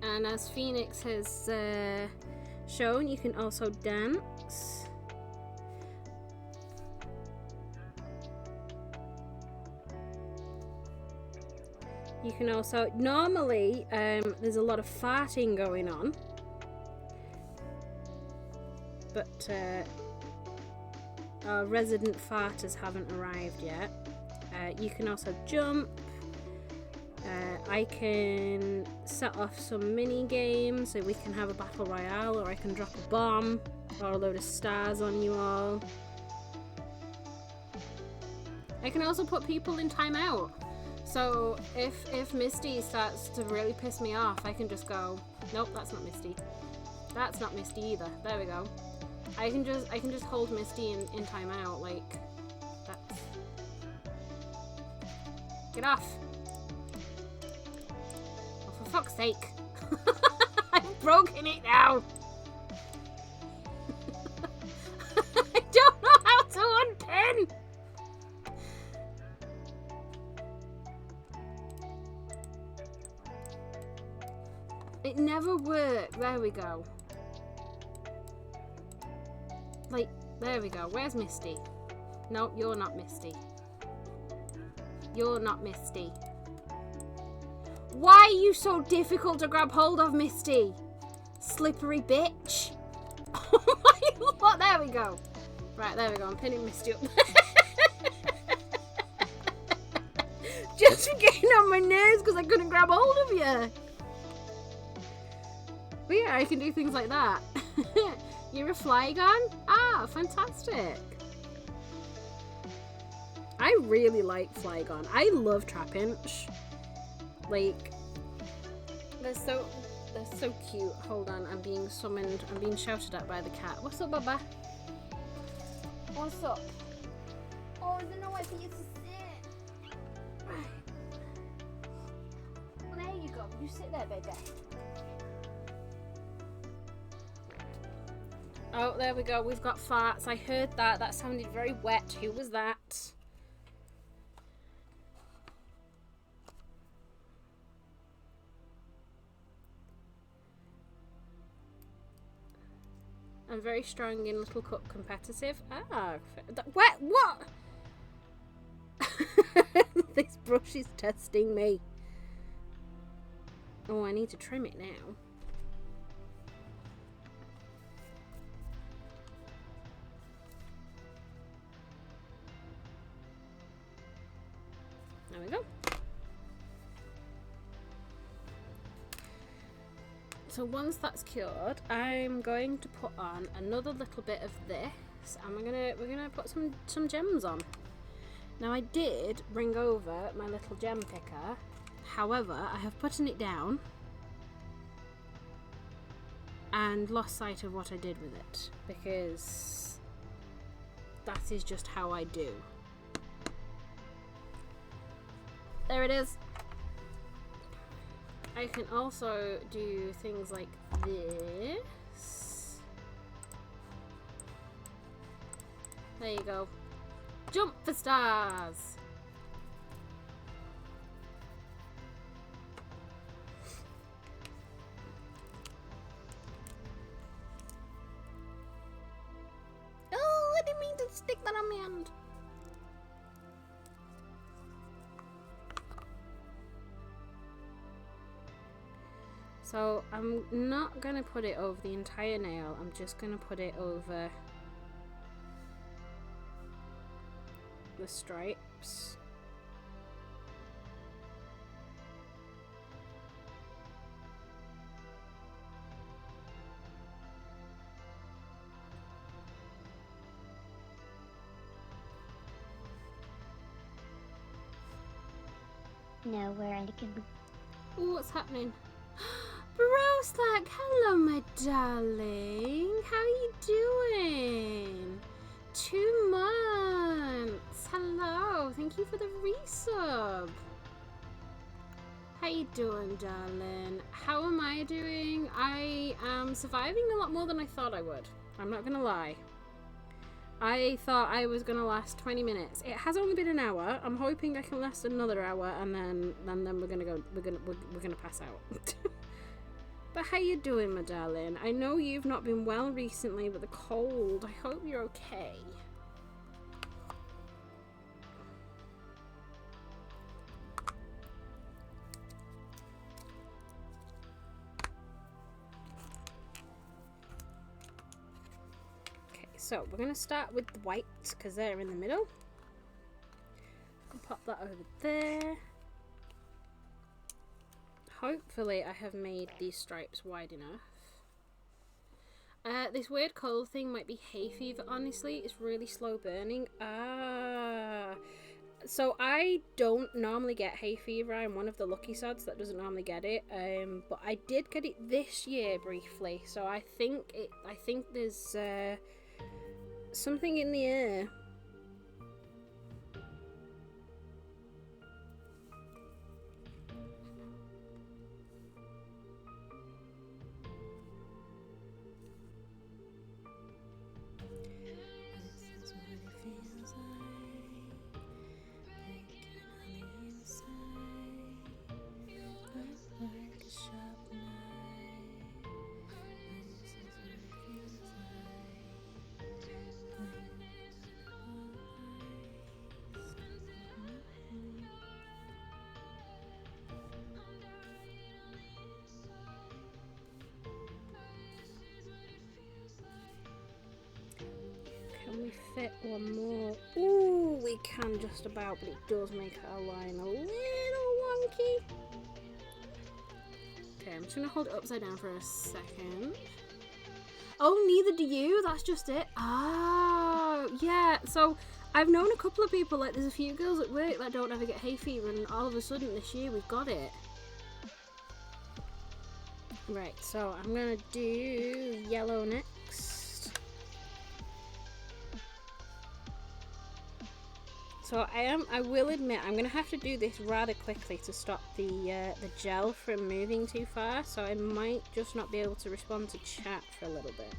A: And as Phoenix has shown, you can also dance. You can also, normally there's a lot of farting going on, but our resident farters haven't arrived yet. You can also jump. I can set off some mini games so we can have a battle royale, or I can drop a bomb or a load of stars on you all. I can also put people in timeout. So if Misty starts to really piss me off, I can just go, nope, that's not Misty. That's not Misty either. There we go. I can just hold Misty in timeout, like that's. Get off. For fuck's sake. I've broken it now. I don't know how to unpin. It never worked. There we go. Like, there we go. Where's Misty? No, you're not Misty. You're not Misty. Why are you so difficult to grab hold of, Misty? Slippery bitch. Oh my lord, there we go. Right, there we go. I'm pinning Misty up. Just for getting on my nerves because I couldn't grab hold of you. But yeah, I can do things like that. You're a Flygon? Ah, fantastic. I really like Flygon. I love Trapinch. Like, they're so cute. Hold on, I'm being summoned. I'm being shouted at by the cat. What's up, Baba? What's up? Oh, there's nowhere for you to sit. Right. Well, there you go. You sit there, baby. Oh, there we go. We've got farts. I heard that. That sounded very wet. Who was that? I'm very strong in Little Cup competitive. Ah, what? This brush is testing me. Oh, I need to trim it now. There we go. So once that's cured, I'm going to put on another little bit of this, and we're gonna put some gems on. Now I did bring over my little gem picker, however I have put it down and lost sight of what I did with it, because that is just how I do. There it is. I can also do things like this. There you go. Jump for stars! Oh, I didn't mean to stick that on my hand. So I'm not going to put it over the entire nail, I'm just going to put it over the stripes.
B: Nowhere I can.
A: Ooh, what's happening? Brostack, hello my darling. How are you doing? 2 months. Hello. Thank you for the resub. How you doing, darling? How am I doing? I am surviving a lot more than I thought I would. I'm not gonna lie. I thought I was gonna last 20 minutes. It has only been an hour. I'm hoping I can last another hour, and then we're gonna pass out. But how you doing, my darling? I know you've not been well recently with the cold. I hope you're okay. Okay, so we're gonna start with the whites because they're in the middle. I'll pop that over there. Hopefully I have made these stripes wide enough. This weird cold thing might be hay fever, honestly. It's really slow burning. So I don't normally get hay fever. I'm one of the lucky sods that doesn't normally get it. But I did get it this year briefly. So I think there's something in the air. Can we fit one more? Ooh, we can just about, but it does make our line a little wonky. Okay, I'm just gonna hold it upside down for a second. Oh, neither do you? That's just it. Ah, yeah. So I've known a couple of people, like there's a few girls at work that don't ever get hay fever, and all of a sudden this year we've got it. Right, so I'm gonna do yellow next. So I will admit I'm gonna have to do this rather quickly to stop the gel from moving too far, so I might just not be able to respond to chat for a little bit.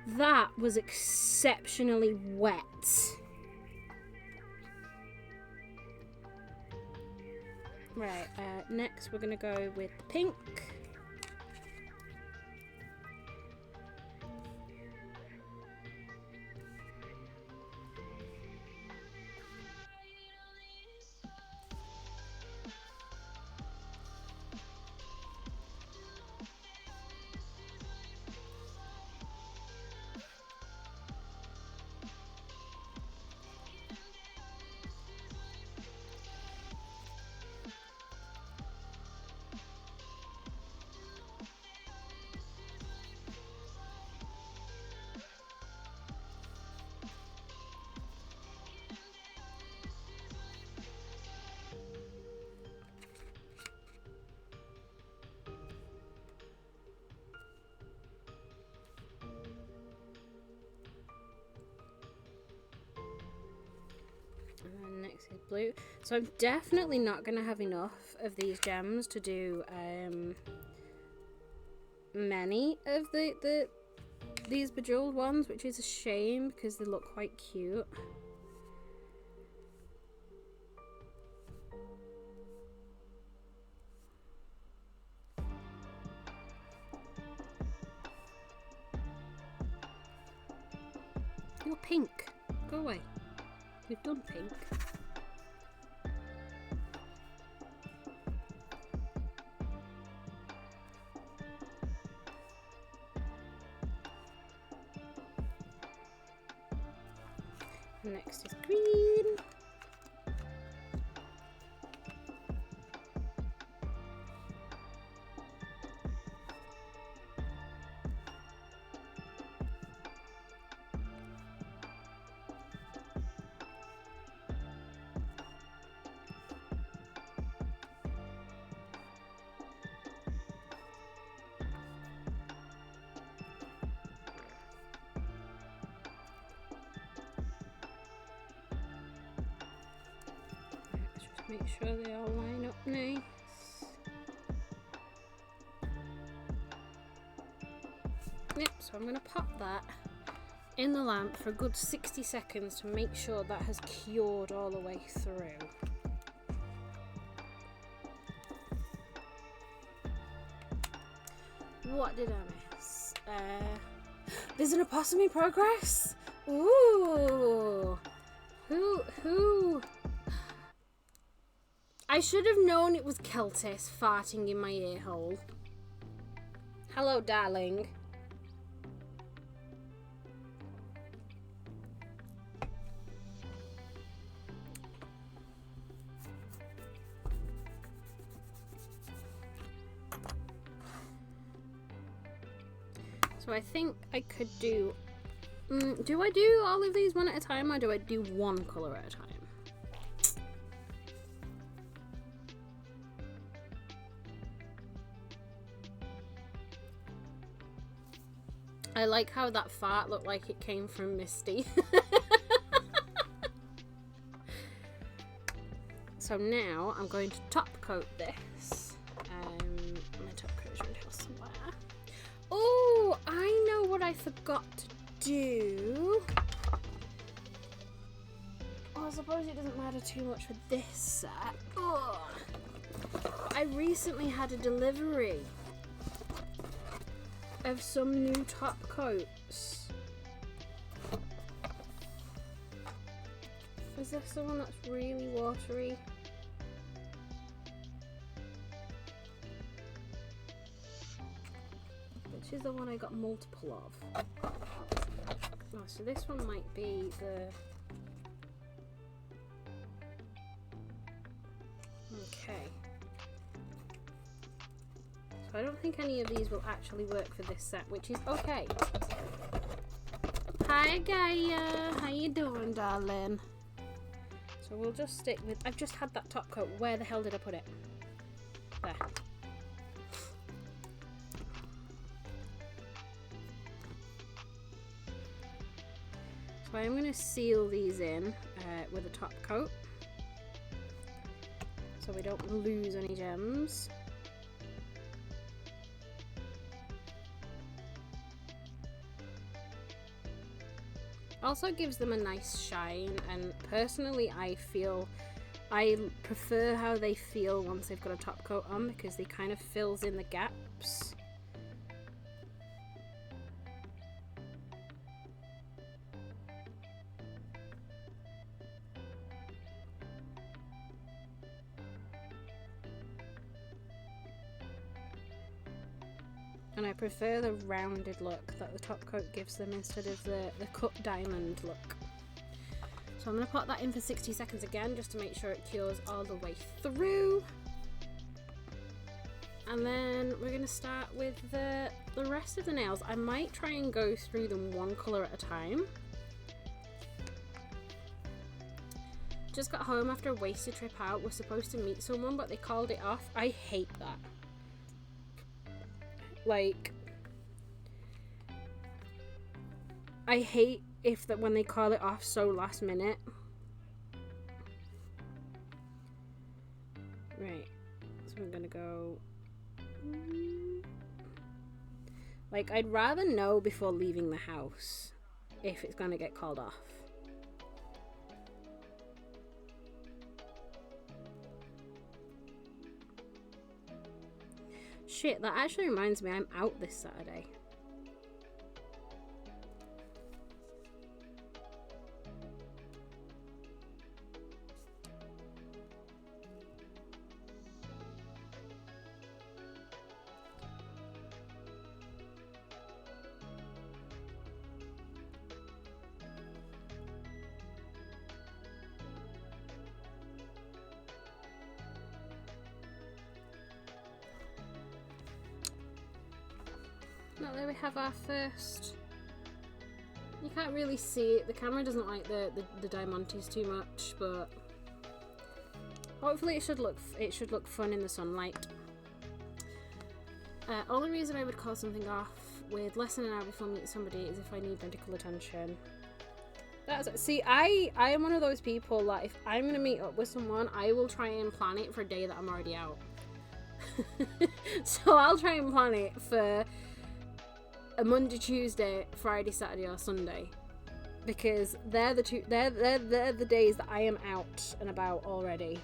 A: That was exceptionally wet. Right, next we're gonna go with the pink. And next is blue. So I'm definitely not going to have enough of these gems to do many of these bejeweled ones, which is a shame because they look quite cute. You're pink. Go away. We've done pink. Next is green. Make sure they all line up nice. Yep, so I'm going to pop that in the lamp for a good 60 seconds to make sure that has cured all the way through. What did I miss? There's an opossum in progress? Ooh! Who? I should have known it was Keltis farting in my ear hole. Hello, darling. So I think I could do... do I do all of these one at a time, or do I do one colour at a time? I like how that fart looked like it came from Misty. So now I'm going to top coat this. My top coat is around here somewhere. Oh, I know what I forgot to do. Oh, I suppose it doesn't matter too much with this set. Ugh. I recently had a delivery of some new top coats. Is this the one that's really watery? Which is the one I got multiple of? Oh, so this one might be the... Okay. I don't think any of these will actually work for this set, which is okay. Hi Gaia, how you doing, darling? So we'll just stick with... I've just had that top coat. Where the hell did I put it? There. So I'm going to seal these in with a top coat, so we don't lose any gems. also gives them a nice shine, and personally I prefer how they feel once they've got a top coat on, because they kind of fills in the gaps. And I prefer the rounded look that the top coat gives them instead of the cut diamond look. So I'm going to put that in for 60 seconds again, just to make sure it cures all the way through. And then we're going to start with the rest of the nails. I might try and go through them one colour at a time. Just got home after a wasted trip out. We're supposed to meet someone, but they called it off. I hate that. Like, I hate when they call it off so last minute. Right, so I'm gonna go, like, I'd rather know before leaving the house if it's gonna get called off. Shit, that actually reminds me, I'm out this Saturday. Now there we have our first. You can't really see it. The camera doesn't like the diamantes too much, but hopefully it should look fun in the sunlight. Only reason I would call something off with less than an hour before meeting somebody is if I need medical attention. See, I am one of those people that if I'm gonna meet up with someone, I will try and plan it for a day that I'm already out. So I'll try and plan it for a Monday, Tuesday, Friday, Saturday or Sunday, because they're the days that I am out and about already.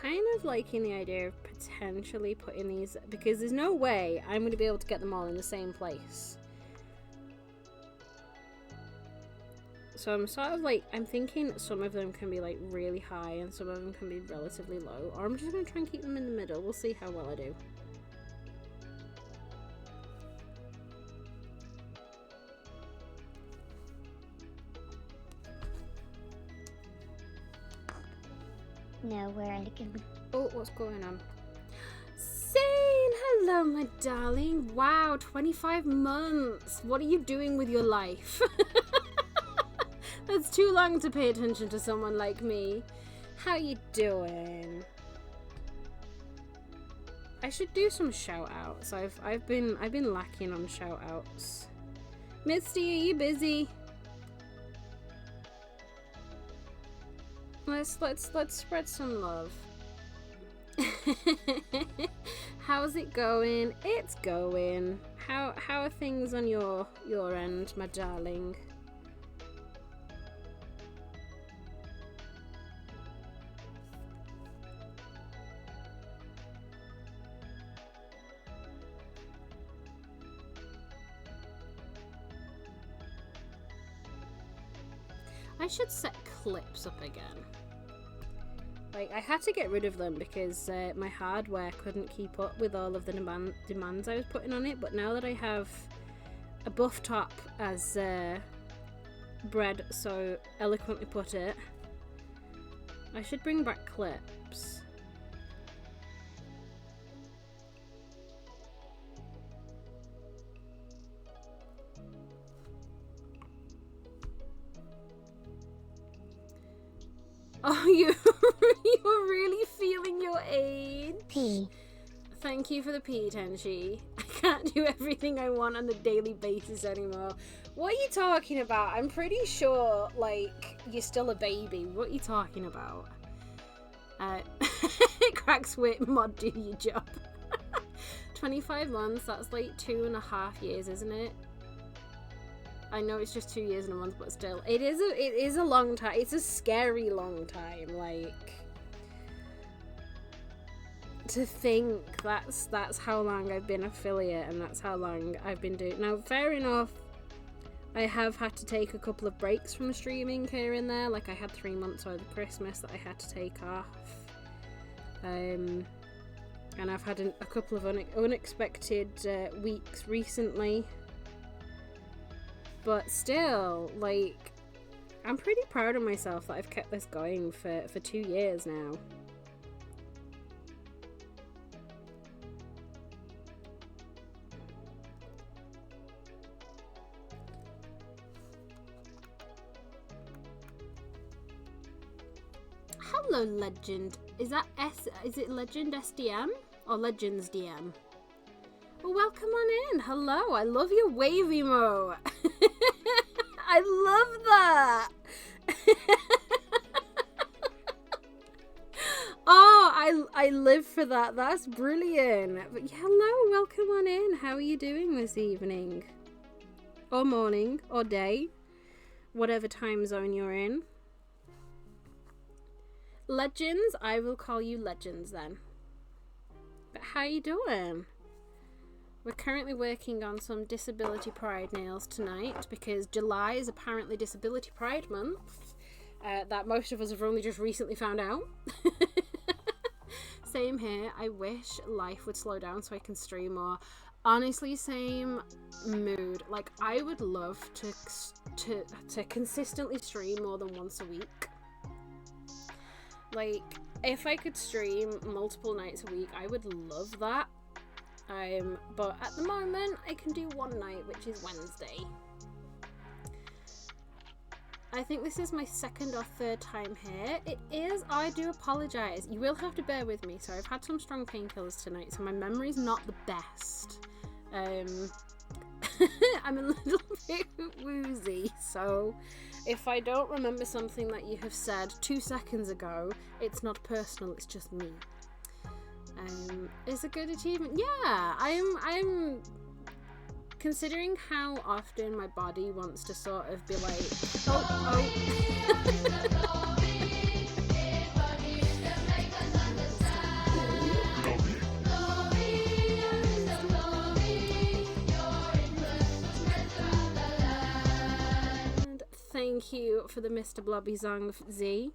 A: Kind of liking the idea of potentially putting these, because there's no way I'm going to be able to get them all in the same place. So I'm sort of like, I'm thinking some of them can be like really high and some of them can be relatively low, or I'm just going to try and keep them in the middle. We'll see how well I do.
B: Nowhere to go.
A: Oh, what's going on? Saying hello, my darling. Wow, 25 months. What are you doing with your life? That's too long to pay attention to someone like me. How you doing? I should do some shout outs. I've been lacking on shout outs. Misty, are you busy? Let's spread some love. How's it going? It's going. How are things on your end, my darling? I should set clips up again. Like, I had to get rid of them because my hardware couldn't keep up with all of the demands I was putting on it, but now that I have a buff top, as Bread so eloquently put it, I should bring back clips. Oh, you're really feeling your age.
B: P.
A: Thank you for the P, Tenchi. I can't do everything I want on a daily basis anymore. What are you talking about? I'm pretty sure, like, you're still a baby. What are you talking about? Cracks wit, mod, do your job. 25 months, that's like 2.5 years, isn't it? I know it's just 2 years and a month, but still. It is a long time. It's a scary long time, like... To think that's how long I've been affiliate and that's how long I've been doing. Now, fair enough, I have had to take a couple of breaks from streaming here and there. Like I had 3 months over Christmas that I had to take off, and I've had a couple of unexpected weeks recently. But still, like, I'm pretty proud of myself that I've kept this going for 2 years now. Hello, Legend. Is it Legend SDM or Legends DM? Well, welcome on in. Hello. I love your wave emote. I love that. Oh, I live for that. That's brilliant. But hello, welcome on in. How are you doing this evening? Or morning, or day, whatever time zone you're in. Legends, I will call you Legends then. But how you doing? We're currently working on some Disability Pride nails tonight because July is apparently Disability Pride month. That most of us have only just recently found out. Same here. I wish life would slow down so I can stream more. Honestly, same mood. Like, I would love to consistently stream more than once a week. Like, if I could stream multiple nights a week, I would love that. But at the moment, I can do one night, which is Wednesday. I think this is my second or third time here. It is. I do apologise. You will have to bear with me. So I've had some strong painkillers tonight, so my memory's not the best. I'm a little bit woozy, so if I don't remember something that you have said 2 seconds ago, it's not personal, it's just me. It's a good achievement. Yeah, I'm considering how often my body wants to sort of be like, And thank you for the Mr. Blobby song, Z.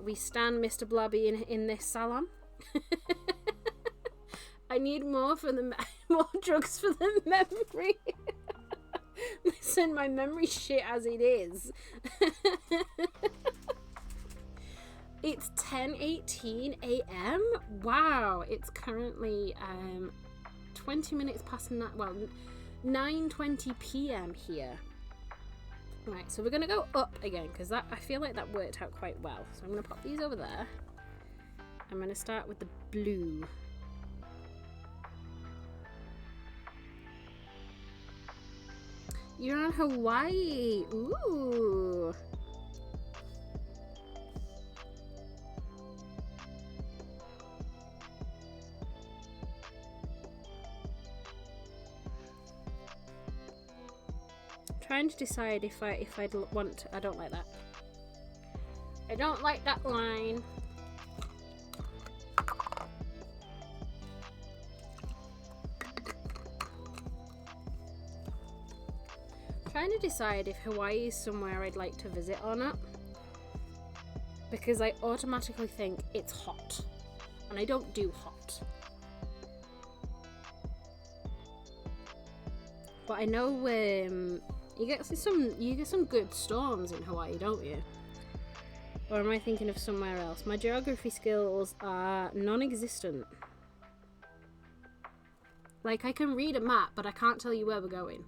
A: We stand Mr. Blobby in this salon. I need more drugs for the memory. Listen, my memory's shit as it is. It's 10:18 a.m. Wow, it's currently 20 minutes past 9:20 p.m. here. Right, so we're gonna go up again because I feel like that worked out quite well. So I'm gonna pop these over there. I'm gonna start with the blue. You're on Hawaii. Ooh. Trying to decide if I'd want to, I don't like that. I don't like that line. Trying to decide if Hawaii is somewhere I'd like to visit or not, because I automatically think it's hot and I don't do hot, but I know you get some good storms in Hawaii, don't you? Or am I thinking of somewhere else? My geography skills are non-existent. Like, I can read a map, but I can't tell you where we're going.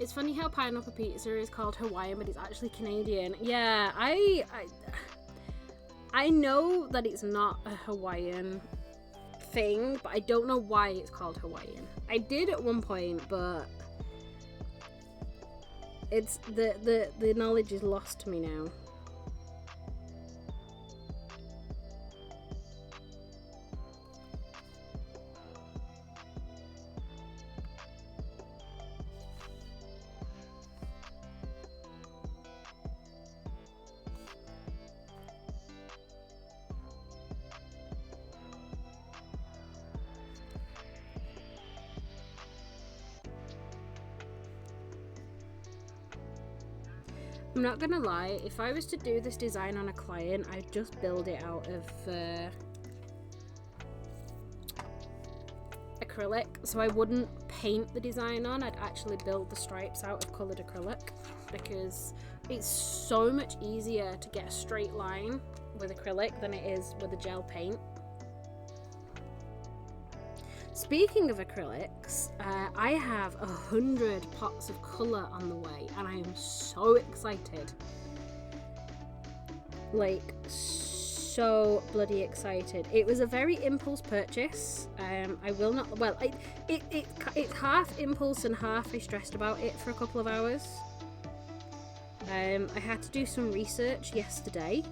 A: It's funny how pineapple pizza is called Hawaiian, but it's actually Canadian. Yeah, I know that it's not a Hawaiian thing, but I don't know why it's called Hawaiian. I did at one point, but it's the knowledge is lost to me now. I'm not gonna lie, if I was to do this design on a client, I'd just build it out of acrylic, so I wouldn't paint the design on. I'd actually build the stripes out of coloured acrylic, because it's so much easier to get a straight line with acrylic than it is with a gel paint. Speaking of acrylics, I have 100 pots of colour on the way, and I am so excited. Like, so bloody excited. It was a very impulse purchase. I will not, well, it's half impulse and half I stressed about it for a couple of hours. I had to do some research yesterday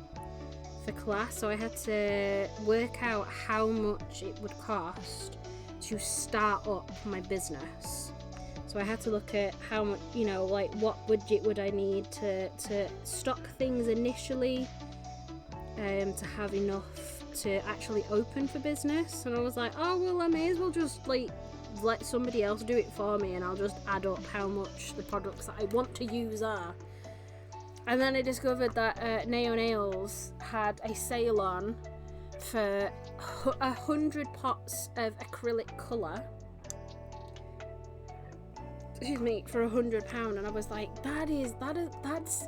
A: for class, so I had to work out how much it would cost to start up my business. So I had to look at how much, you know, like what budget would I need to stock things initially, to have enough to actually open for business. And I was like, oh well, I may as well just like let somebody else do it for me, and I'll just add up how much the products that I want to use are. And then I discovered that Neo Nails had a sale on for 100 pots of acrylic colour, excuse me, for £100, and I was like, that's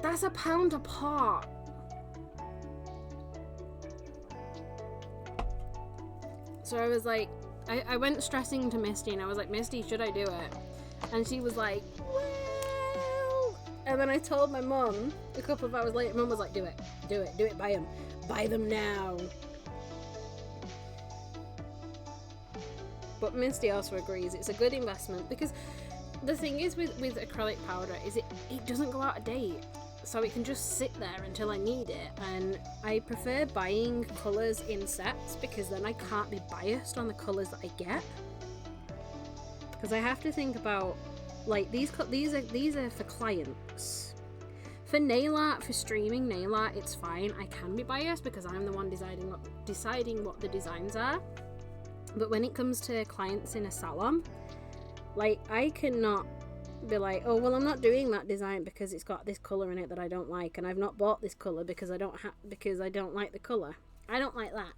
A: £1 a pot. So I was like, I went stressing to Misty, and I was like, Misty, should I do it? And she was like, well, and then I told my mum a couple of hours later. Mum was like, do it, buy them now. But Misty also agrees it's a good investment, because the thing is with acrylic powder is it doesn't go out of date, so it can just sit there until I need it. And I prefer buying colours in sets, because then I can't be biased on the colours that I get, because I have to think about, like, these are for clients. For nail art, for streaming nail art, it's fine. I can be biased because I'm the one deciding what the designs are. But when it comes to clients in a salon, like, I cannot be like, oh well, I'm not doing that design because it's got this colour in it that I don't like, and I've not bought this colour because I don't like the colour. I don't like that.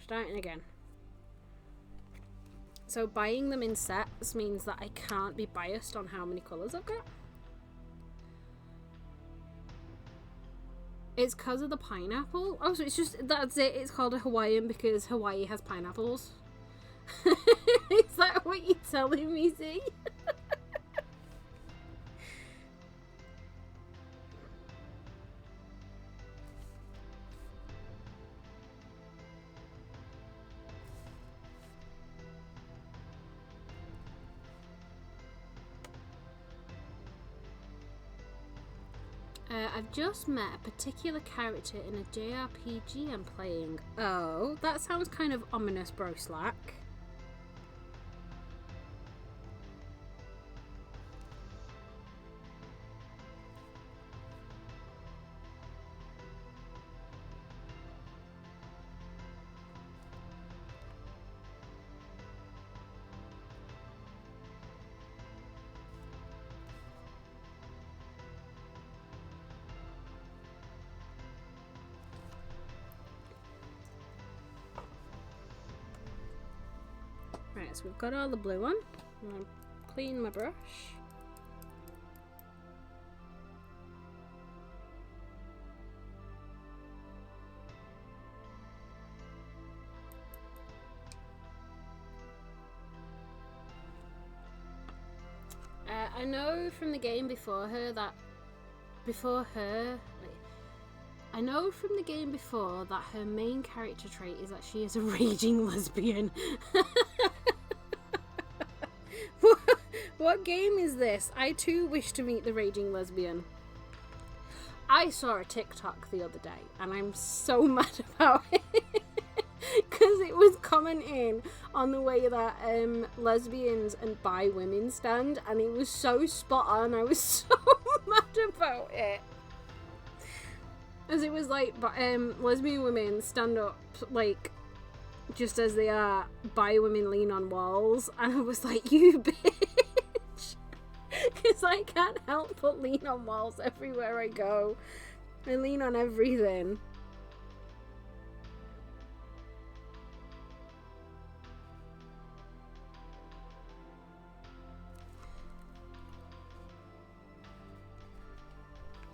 A: Starting again. So buying them in sets means that I can't be biased on how many colours I've got. It's because of the pineapple. Oh, so it's just, that's it. It's called a Hawaiian because Hawaii has pineapples. Is that what you're telling me, Z? I've just met a particular character in a JRPG I'm playing. Oh, that sounds kind of ominous, bro Slack. Right, so we've got all the blue on. I'm going to clean my brush. I know from the game before her that I know from the game before that her main character trait is that she is a raging lesbian. What game is this? I too wish to meet the raging lesbian. I saw a TikTok the other day and I'm so mad about it. Because it was commenting on the way that lesbians and bi women stand, and it was so spot on. I was so mad about it. As it was like, lesbian women stand up, like, just as they are, bi women lean on walls, and I was like, you bitch! Because I can't help but lean on walls everywhere I go. I lean on everything.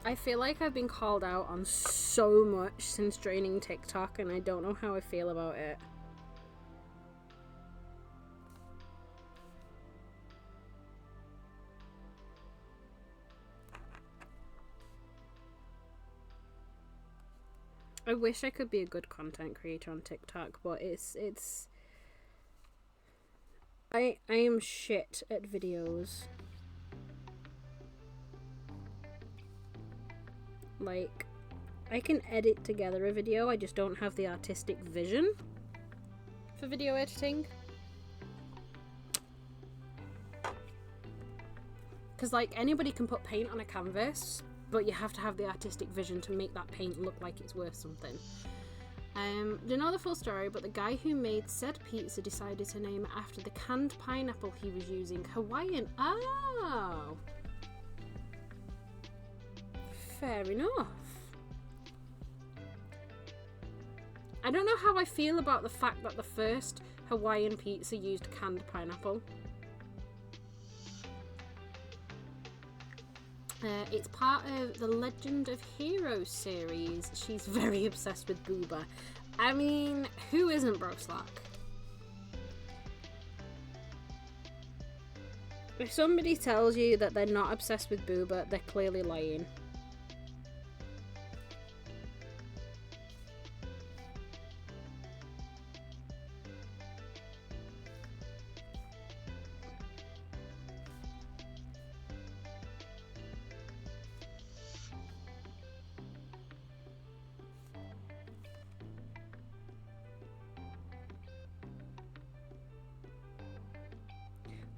A: I feel like I've been called out on so much since joining TikTok, and I don't know how I feel about it. I wish I could be a good content creator on TikTok, but I am shit at videos. Like, I can edit together a video, I just don't have the artistic vision for video editing. Because, like, anybody can put paint on a canvas, but you have to have the artistic vision to make that paint look like it's worth something. Don't know the full story, but the guy who made said pizza decided to name it after the canned pineapple he was using. Hawaiian. Oh! Fair enough. I don't know how I feel about the fact that the first Hawaiian pizza used canned pineapple. It's part of the Legend of Heroes series. She's very obsessed with booba. I mean, who isn't, bro slack? If somebody tells you that they're not obsessed with booba, they're clearly lying.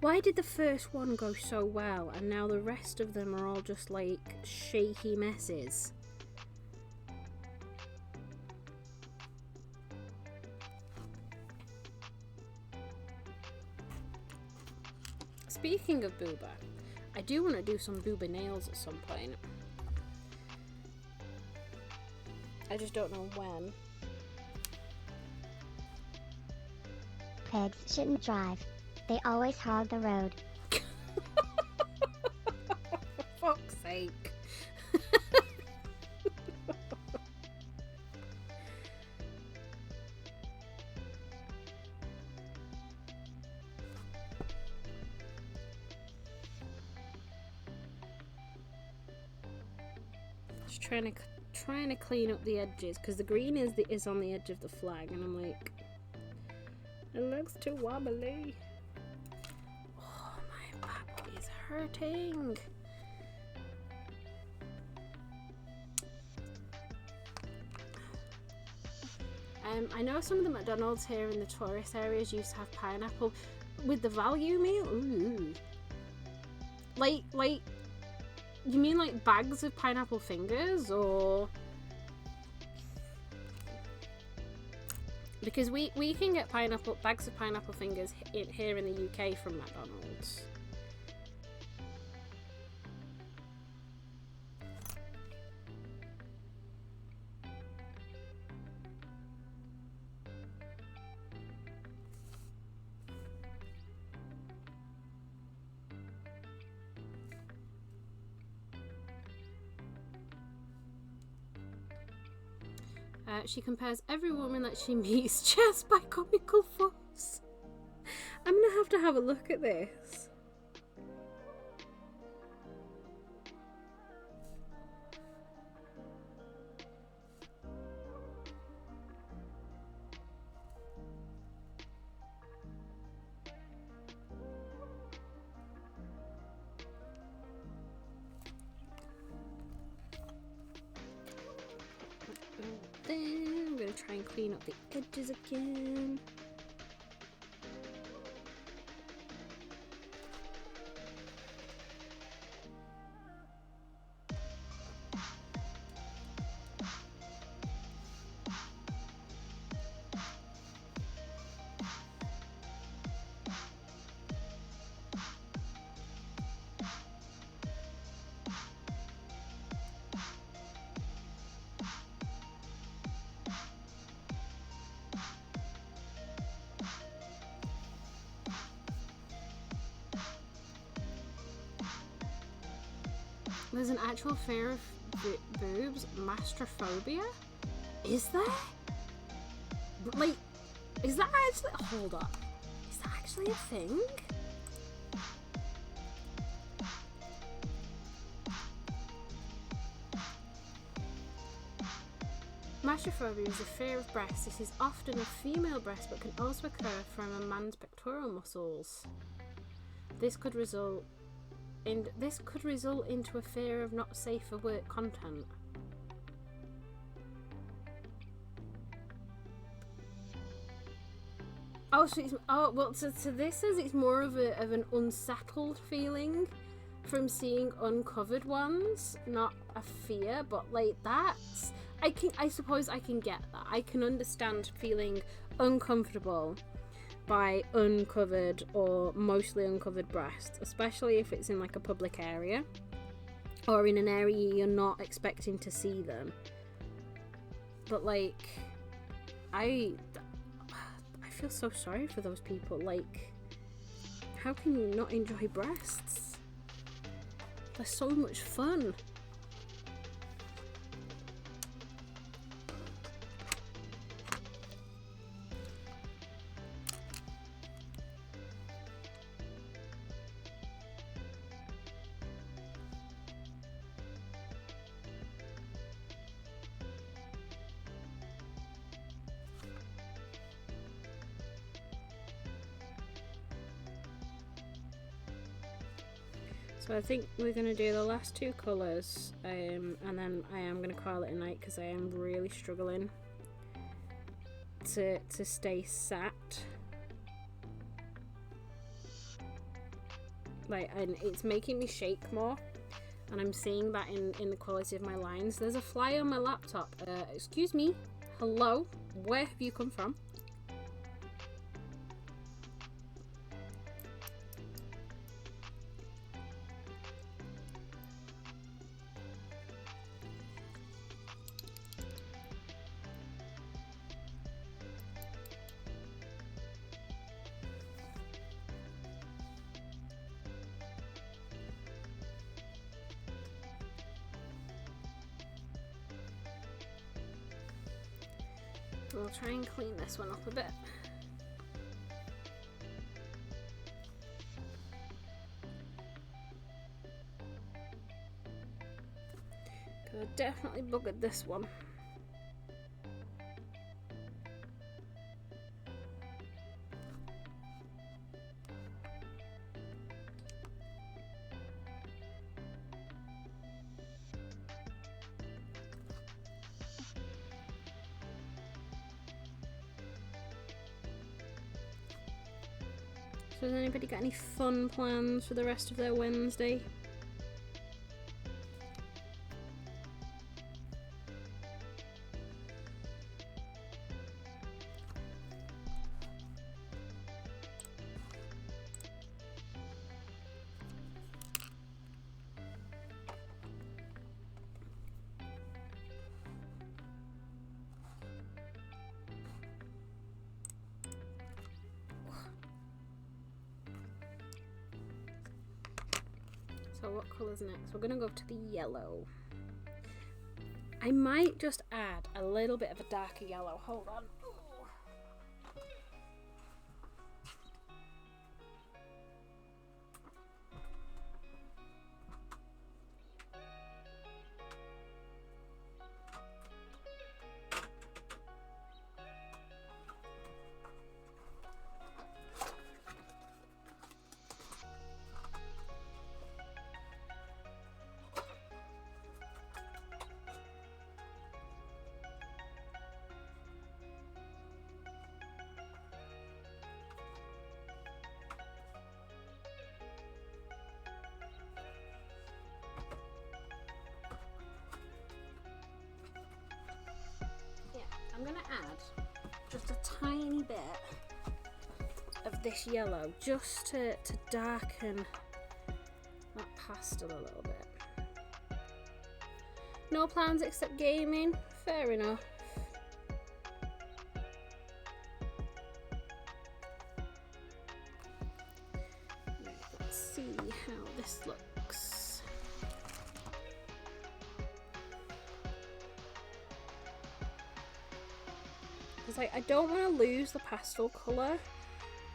A: Why did the first one go so well and now the rest of them are all just like shaky messes? Speaking of booba, I do want to do some booba nails at some point. I just don't know when.
B: Pigs shouldn't drive. They always hog the road.
A: For fuck's sake. Just trying to clean up the edges because the green is on the edge of the flag, and I'm like, it looks too wobbly. Is hurting. I know some of the McDonald's here in the tourist areas used to have pineapple with the value meal. Ooh. Like you mean like bags of pineapple fingers, or because we can get bags of pineapple fingers here in the UK from McDonald's. She compares every woman that she meets just by comical force. I'm gonna have to have a look at this. there. I'm going to try and clean up the edges again. There's an actual fear of boobs, mastrophobia? Is there? Like, is that actually, hold up, is that actually a thing? Mastrophobia is a fear of breasts. This is often a female breast but can also occur from a man's pectoral muscles. This could result into a fear of not safe for work content. Oh, so it's, oh well. So this says it's more of an unsettled feeling from seeing uncovered ones, not a fear. But like that's, I suppose I can get that. I can understand feeling uncomfortable by uncovered or mostly uncovered breasts, especially if it's in like a public area or in an area you're not expecting to see them. But like, I feel so sorry for those people. Like, how can you not enjoy breasts? They're so much fun. So I think we're going to do the last two colours, and then I am going to call it a night because I am really struggling to stay sat. Like, and it's making me shake more, and I'm seeing that in the quality of my lines. There's a fly on my laptop. Excuse me. Hello? Where have you come from? We'll try and clean this one up a bit. Because I definitely buggered this one. So has anybody got any fun plans for the rest of their Wednesday? So what colour's next? We're gonna go to the yellow. I might just add a little bit of a darker yellow. Hold on. I'm going to add just a tiny bit of this yellow just to darken that pastel a little bit. No plans except gaming, fair enough. Let's see how this looks. It's like I don't want to lose the pastel colour,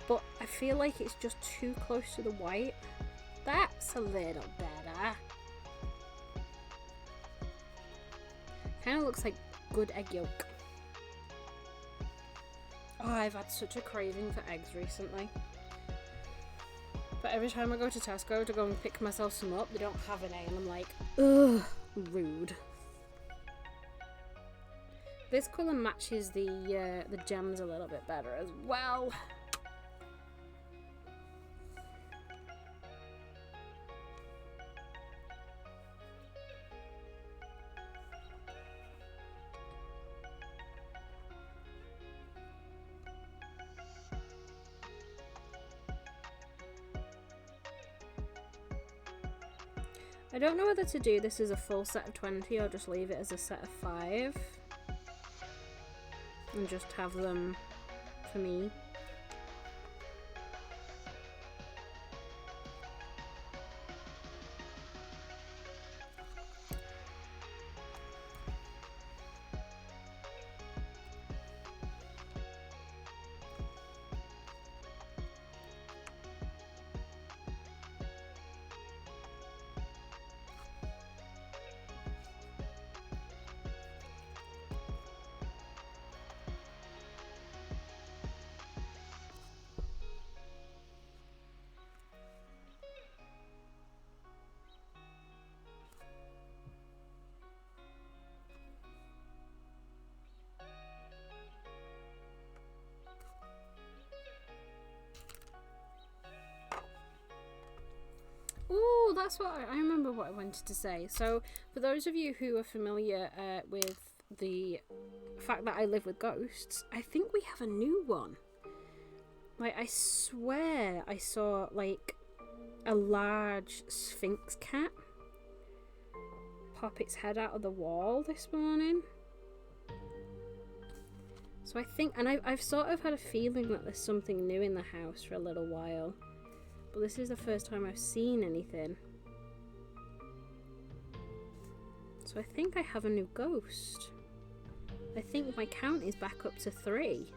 A: but I feel like it's just too close to the white. That's a little better. Kind of looks like good egg yolk. Oh, I've had such a craving for eggs recently. But every time I go to Tesco to go and pick myself some up, they don't have any, and I'm like, ugh, rude. This colour matches the gems a little bit better as well. I don't know whether to do this as a full set of 20 or just leave it as a set of 5 and just have them for me. Oh, that's what I remember what I wanted to say. So, for those of you who are familiar with the fact that I live with ghosts, I think we have a new one. Like, I swear I saw, like, a large Sphinx cat pop its head out of the wall this morning. So I think, and I've sort of had a feeling that there's something new in the house for a little while. But this is the first time I've seen anything. So I think I have a new ghost. I think my count is back up to 3.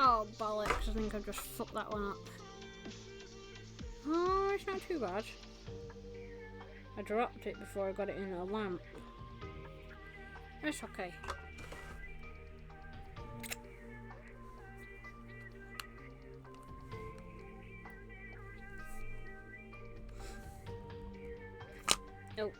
A: Oh, bollocks, I think I've just fucked that one up. Oh, it's not too bad. I dropped it before I got it in a lamp. It's okay. Oh.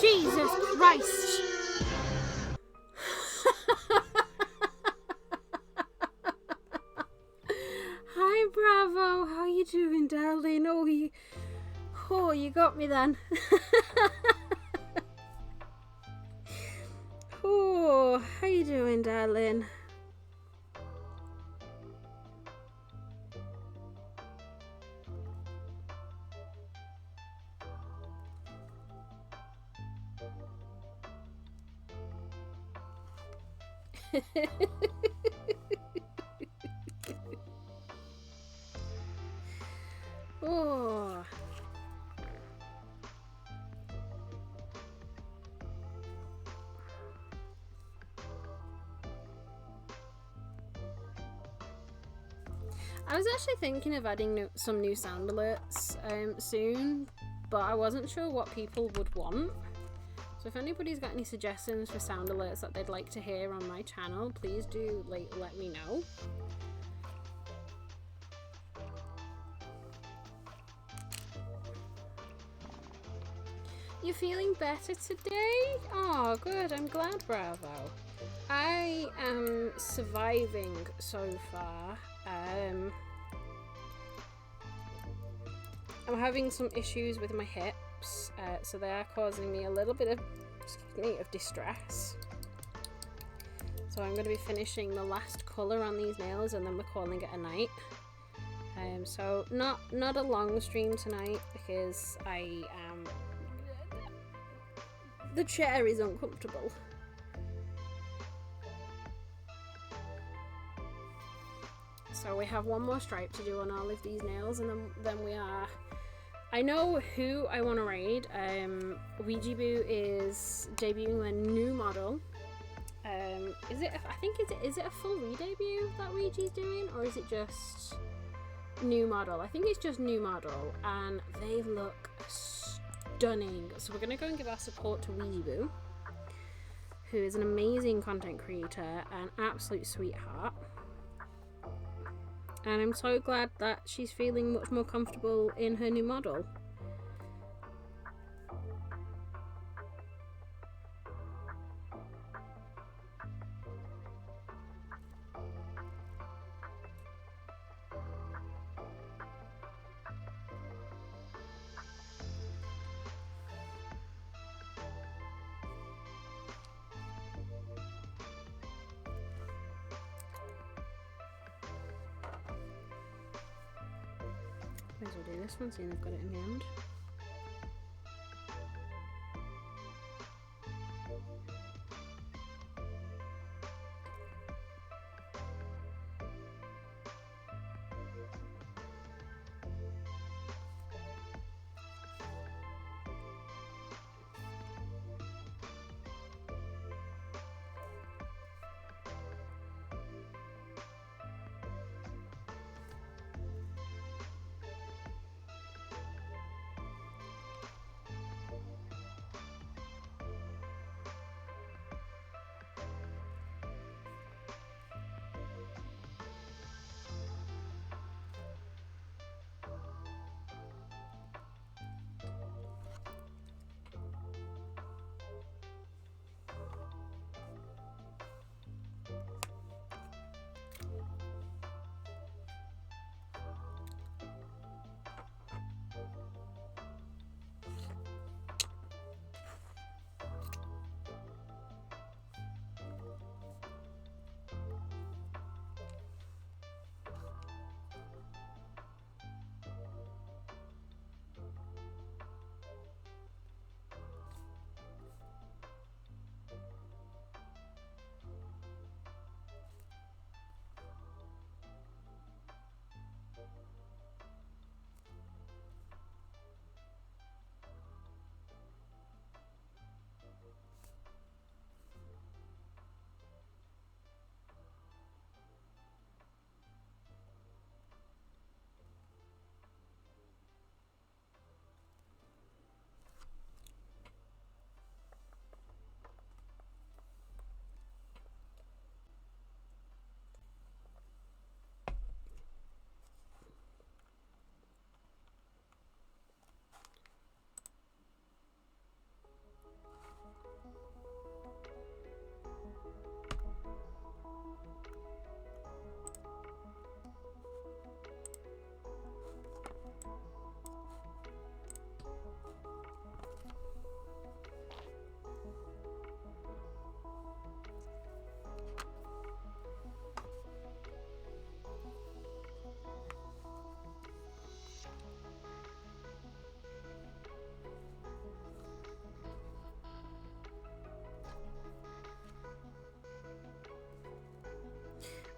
A: Jesus Christ! Hi, Bravo. How you doing, darling? Oh, you got me then. Oh, how you doing, darling? Oh. I was actually thinking of adding some new sound alerts soon, but I wasn't sure what people would want. So if anybody's got any suggestions for sound alerts that they'd like to hear on my channel, please do let me know. You feeling better today? Oh, good. I'm glad, Bravo. I am surviving so far. I'm having some issues with my hips, so they are causing me a little bit of, of distress. So I'm going to be finishing the last colour on these nails, and then we're calling it a night. So not a long stream tonight because the chair is uncomfortable. So we have one more stripe to do on all of these nails, and then we are. I know who I want to raid. Weejieboo is debuting their new model. Is it a full re-debut that Ouija's doing, or is it just new model? I think it's just new model, and they look stunning. So we're gonna go and give our support to Weejieboo, who is an amazing content creator and absolute sweetheart. And I'm so glad that she's feeling much more comfortable in her new model. May as well do this one, seeing I've got it in the end.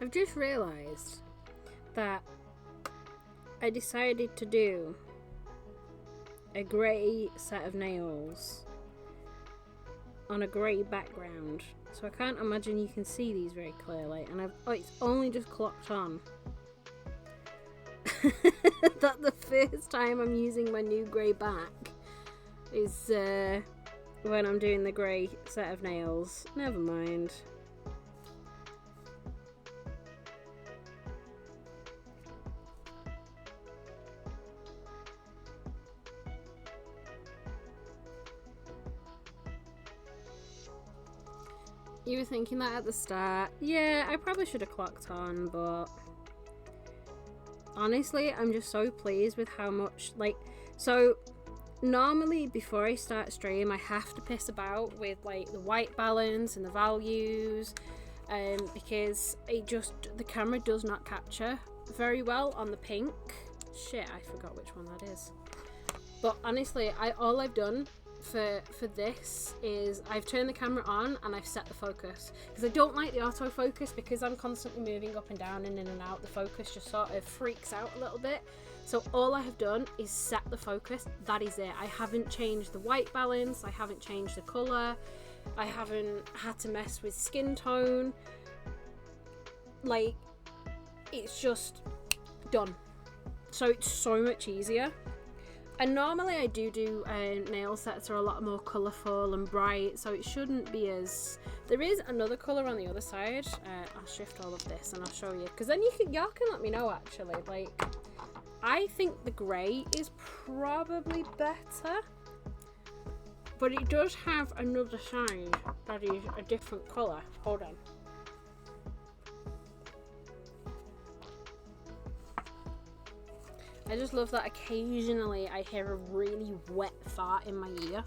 A: I've just realised that I decided to do a grey set of nails on a grey background, so I can't imagine you can see these very clearly, and it's only just clocked on that the first time I'm using my new grey back is when I'm doing the grey set of nails. Never mind. You were thinking that at the start. Yeah, I probably should have clocked on, but honestly, I'm just so pleased with how much, like, so normally before I start stream, I have to piss about with like the white balance and the values, because the camera does not capture very well on the pink. Shit, I forgot which one that is. But honestly, all I've done for this is I've turned the camera on and I've set the focus, because I don't like the autofocus, because I'm constantly moving up and down and in and out. The focus just sort of freaks out a little bit. So all I have done is set the focus. That is it. I haven't changed the white balance, I haven't changed the colour, I haven't had to mess with skin tone. Like, it's just done. So it's so much easier. And normally I do nail sets that are a lot more colourful and bright, so it shouldn't be as... There is another colour on the other side. I'll shift all of this and I'll show you, because then y'all can let me know actually. Like, I think the grey is probably better, but it does have another side that is a different colour. Hold on. I just love that occasionally I hear a really wet fart in my ear.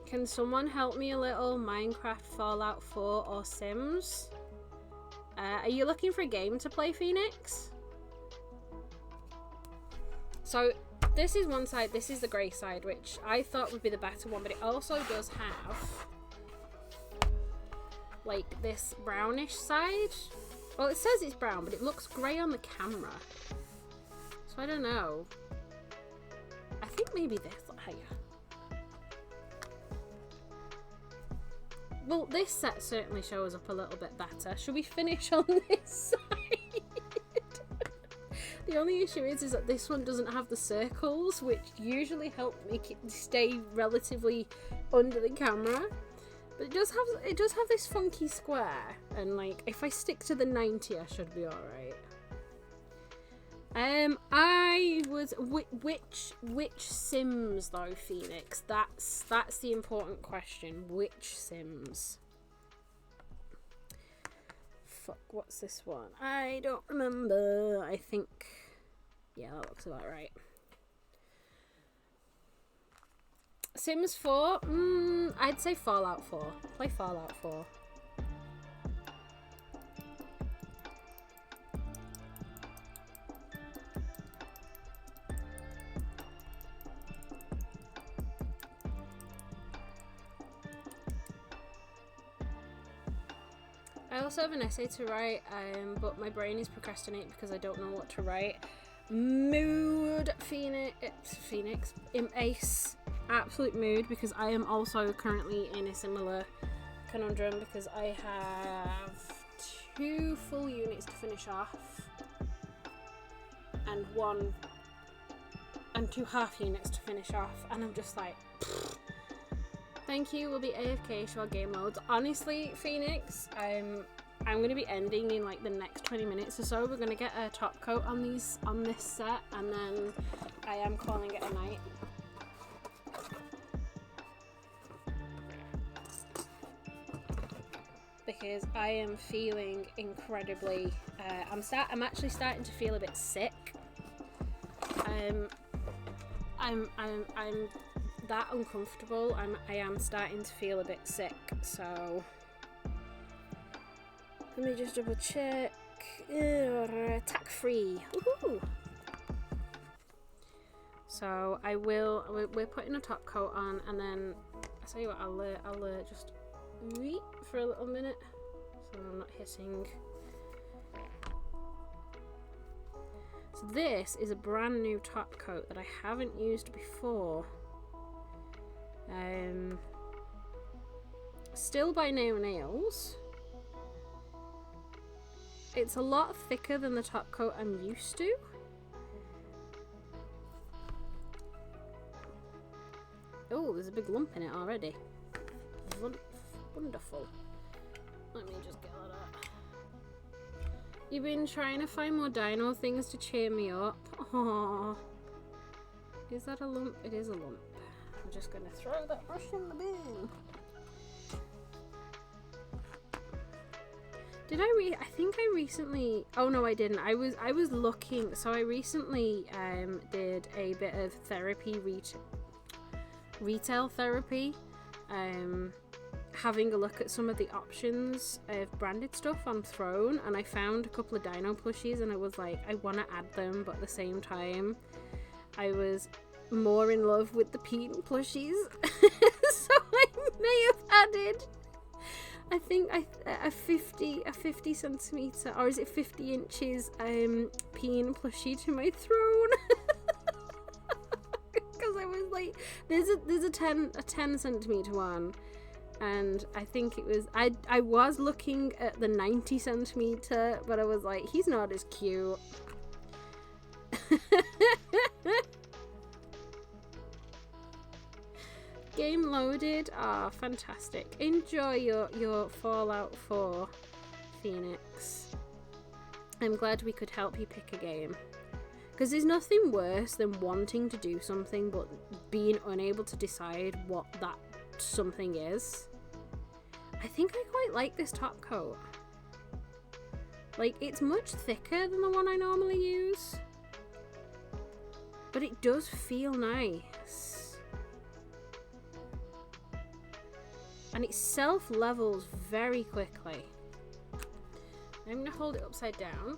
A: Can someone help me a little? Minecraft, Fallout 4 or Sims? Are you looking for a game to play, Phoenix? So this is one side, this is the grey side, which I thought would be the better one, but it also does have like this brownish side. Well, it says it's brown, but it looks grey on the camera. So I don't know. I think maybe this. Hang on. Well, this set certainly shows up a little bit better. Should we finish on this side? The only issue is that this one doesn't have the circles, which usually help make it stay relatively under the camera. But it does have this funky square, and like if I stick to the 90, I should be alright. I was which Sims though, Phoenix? That's the important question. Which Sims? Fuck, what's this one? I don't remember. I think, yeah, that looks about right. Sims 4? I'd say Fallout 4. Play Fallout 4. I also have an essay to write, but my brain is procrastinating because I don't know what to write. Mood, Phoenix, Ace. Absolute mood, because I am also currently in a similar conundrum, because I have 2 full units to finish off and 2 half units to finish off, and I'm just like, pfft. Thank you, we'll be AFK short game loads. Honestly, Phoenix, I'm going to be ending in like the next 20 minutes or so. We're going to get a top coat on this set, and then I am calling it a night. Because I am feeling incredibly, I'm actually starting to feel a bit sick. I'm that uncomfortable. I am starting to feel a bit sick, so let me just double check. Attack free. Woohoo! So we're putting a top coat on, and then I tell you what, I'll just for a little minute so I'm not hitting. So this is a brand new top coat that I haven't used before. Still by No Nails. It's a lot thicker than the top coat I'm used to. Oh, there's a big lump in it already. Wonderful. Let me just get that out. You've been trying to find more dino things to cheer me up. Aww. Is that a lump? It is a lump. I'm just gonna throw that brush in the bin. Did I think I recently, oh no I didn't, I was looking, so I recently did a bit of therapy, retail therapy, having a look at some of the options of branded stuff on Throne, and I found a couple of dino plushies and I was like, I want to add them, but at the same time I was more in love with the Pete plushies, so I may have added, I think a 50 centimeter, or is it 50 inches Peen plushie to my Throne. Because I was like, there's a 10 centimeter one, and I think it was, I was looking at the 90 centimeter, but I was like, he's not as cute. Game loaded. Ah, oh, fantastic. Enjoy your Fallout 4, Phoenix. I'm glad we could help you pick a game. Because there's nothing worse than wanting to do something but being unable to decide what that something is. I think I quite like this top coat. Like, it's much thicker than the one I normally use. But it does feel nice. And it self-levels very quickly. I'm going to hold it upside down.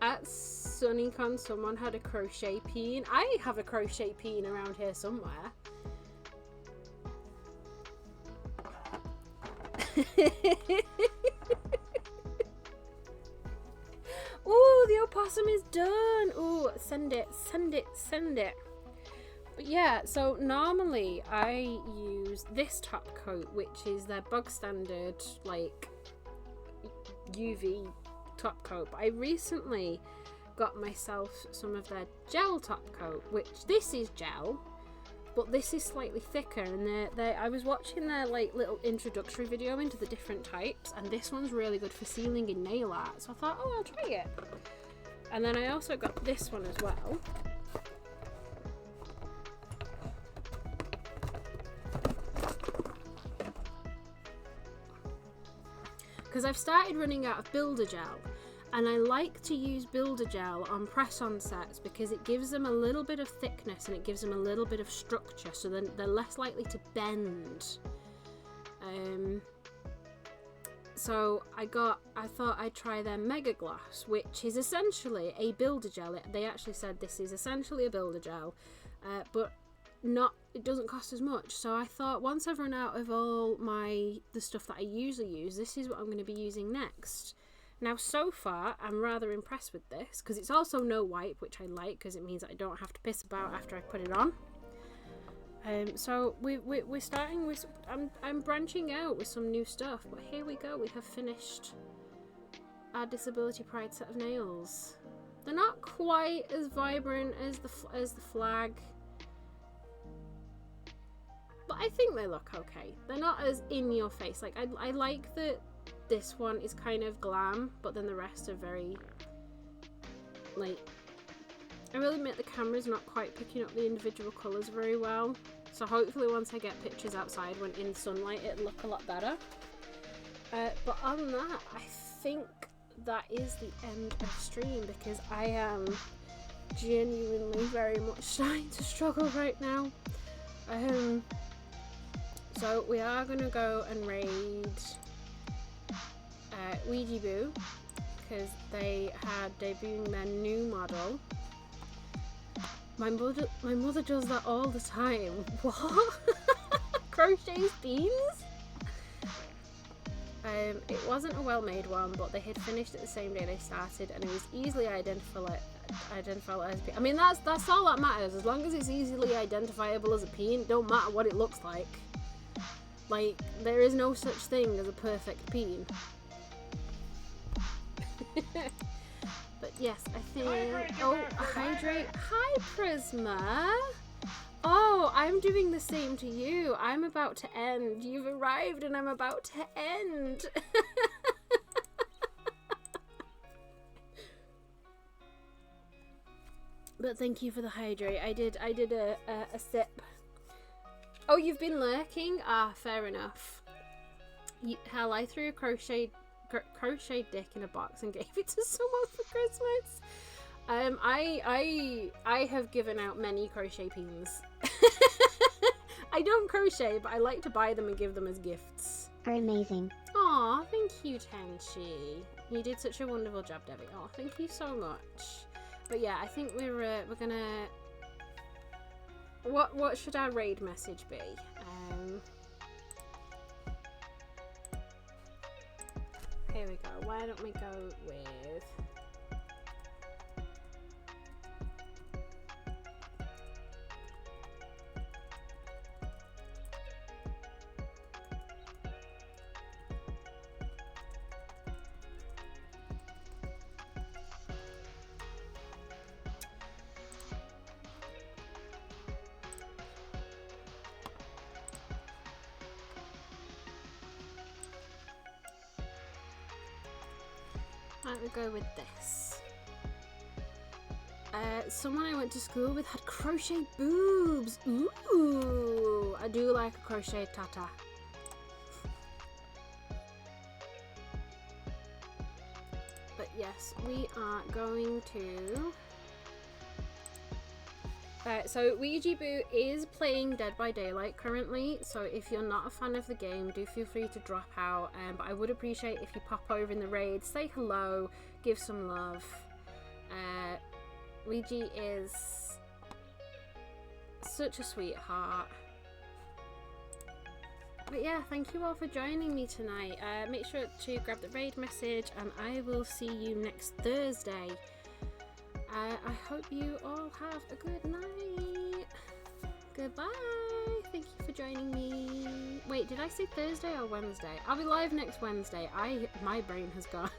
A: At SunnyCon, someone had a crochet peen. I have a crochet peen around here somewhere. Ooh, the opossum is done. Ooh, send it. But yeah, so normally I use this top coat, which is their bog standard, like, UV top coat. But I recently got myself some of their gel top coat, which this is gel, but this is slightly thicker. And I was watching their like little introductory video into the different types, and this one's really good for sealing in nail art. So I thought, oh, I'll try it. And then I also got this one as well. Because I've started running out of builder gel, and I like to use builder gel on press-on sets because it gives them a little bit of thickness and it gives them a little bit of structure, so then they're less likely to bend. So I thought I'd try their Mega Gloss, which is essentially a builder gel. They actually said this is essentially a builder gel, but it doesn't cost as much. So I thought, once I've run out of all the stuff that I usually use, this is what I'm going to be using next. Now, so far, I'm rather impressed with this because it's also no wipe, which I like because it means that I don't have to piss about after I put it on. So we're starting with, I'm branching out with some new stuff, but here we go. We have finished our Disability Pride set of nails. They're not quite as vibrant as the flag, but I think they look okay. They're not as in your face. Like, I like that this one is kind of glam, but then the rest are very, like, I will admit the camera's not quite picking up the individual colours very well. So hopefully once I get pictures outside when in sunlight it'll look a lot better. But other than that, I think that is the end of the stream because I am genuinely very much starting to struggle right now. So we are going to go and raid Ouija Boo because they had debuting their new model. My mother does that all the time. What? crochets beans? It wasn't a well-made one, but they had finished it the same day they started, and it was easily identifiable as a peen. I mean, that's all that matters. As long as it's easily identifiable as a peen, don't matter what it looks like. Like, there is no such thing as a perfect peen. But yes, I think... Oh, hydrate. Hi, Prisma. Oh, I'm doing the same to you. I'm about to end. You've arrived and I'm about to end. But thank you for the hydrate. I did a sip. Oh, you've been lurking? Ah, fair enough. Hell, I threw a crochet dick in a box and gave it to someone for Christmas. I have given out many crochet pins. I don't crochet, but I like to buy them and give them as gifts.
B: Are amazing.
A: Aw, thank you, Tenchi. You did such a wonderful job, Debbie. Oh, thank you so much. But yeah, I think we're gonna. What should our raid message be? Here we go. Why don't we go with? Why don't we go with this? Someone I went to school with had crochet boobs. Ooh, I do like a crochet tata. But yes, we are going to... so Ouija Boo is playing Dead by Daylight currently, so if you're not a fan of the game, do feel free to drop out, but I would appreciate if you pop over in the raid, say hello, give some love. Ouija is such a sweetheart. But yeah, thank you all for joining me tonight. Make sure to grab the raid message, and I will see you next Thursday. I hope you all have a good night. Goodbye. Thank you for joining me. Wait, did I say Thursday or Wednesday? I'll be live next Wednesday. My brain has gone.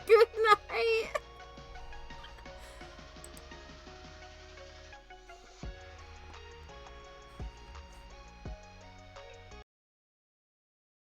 A: Good night.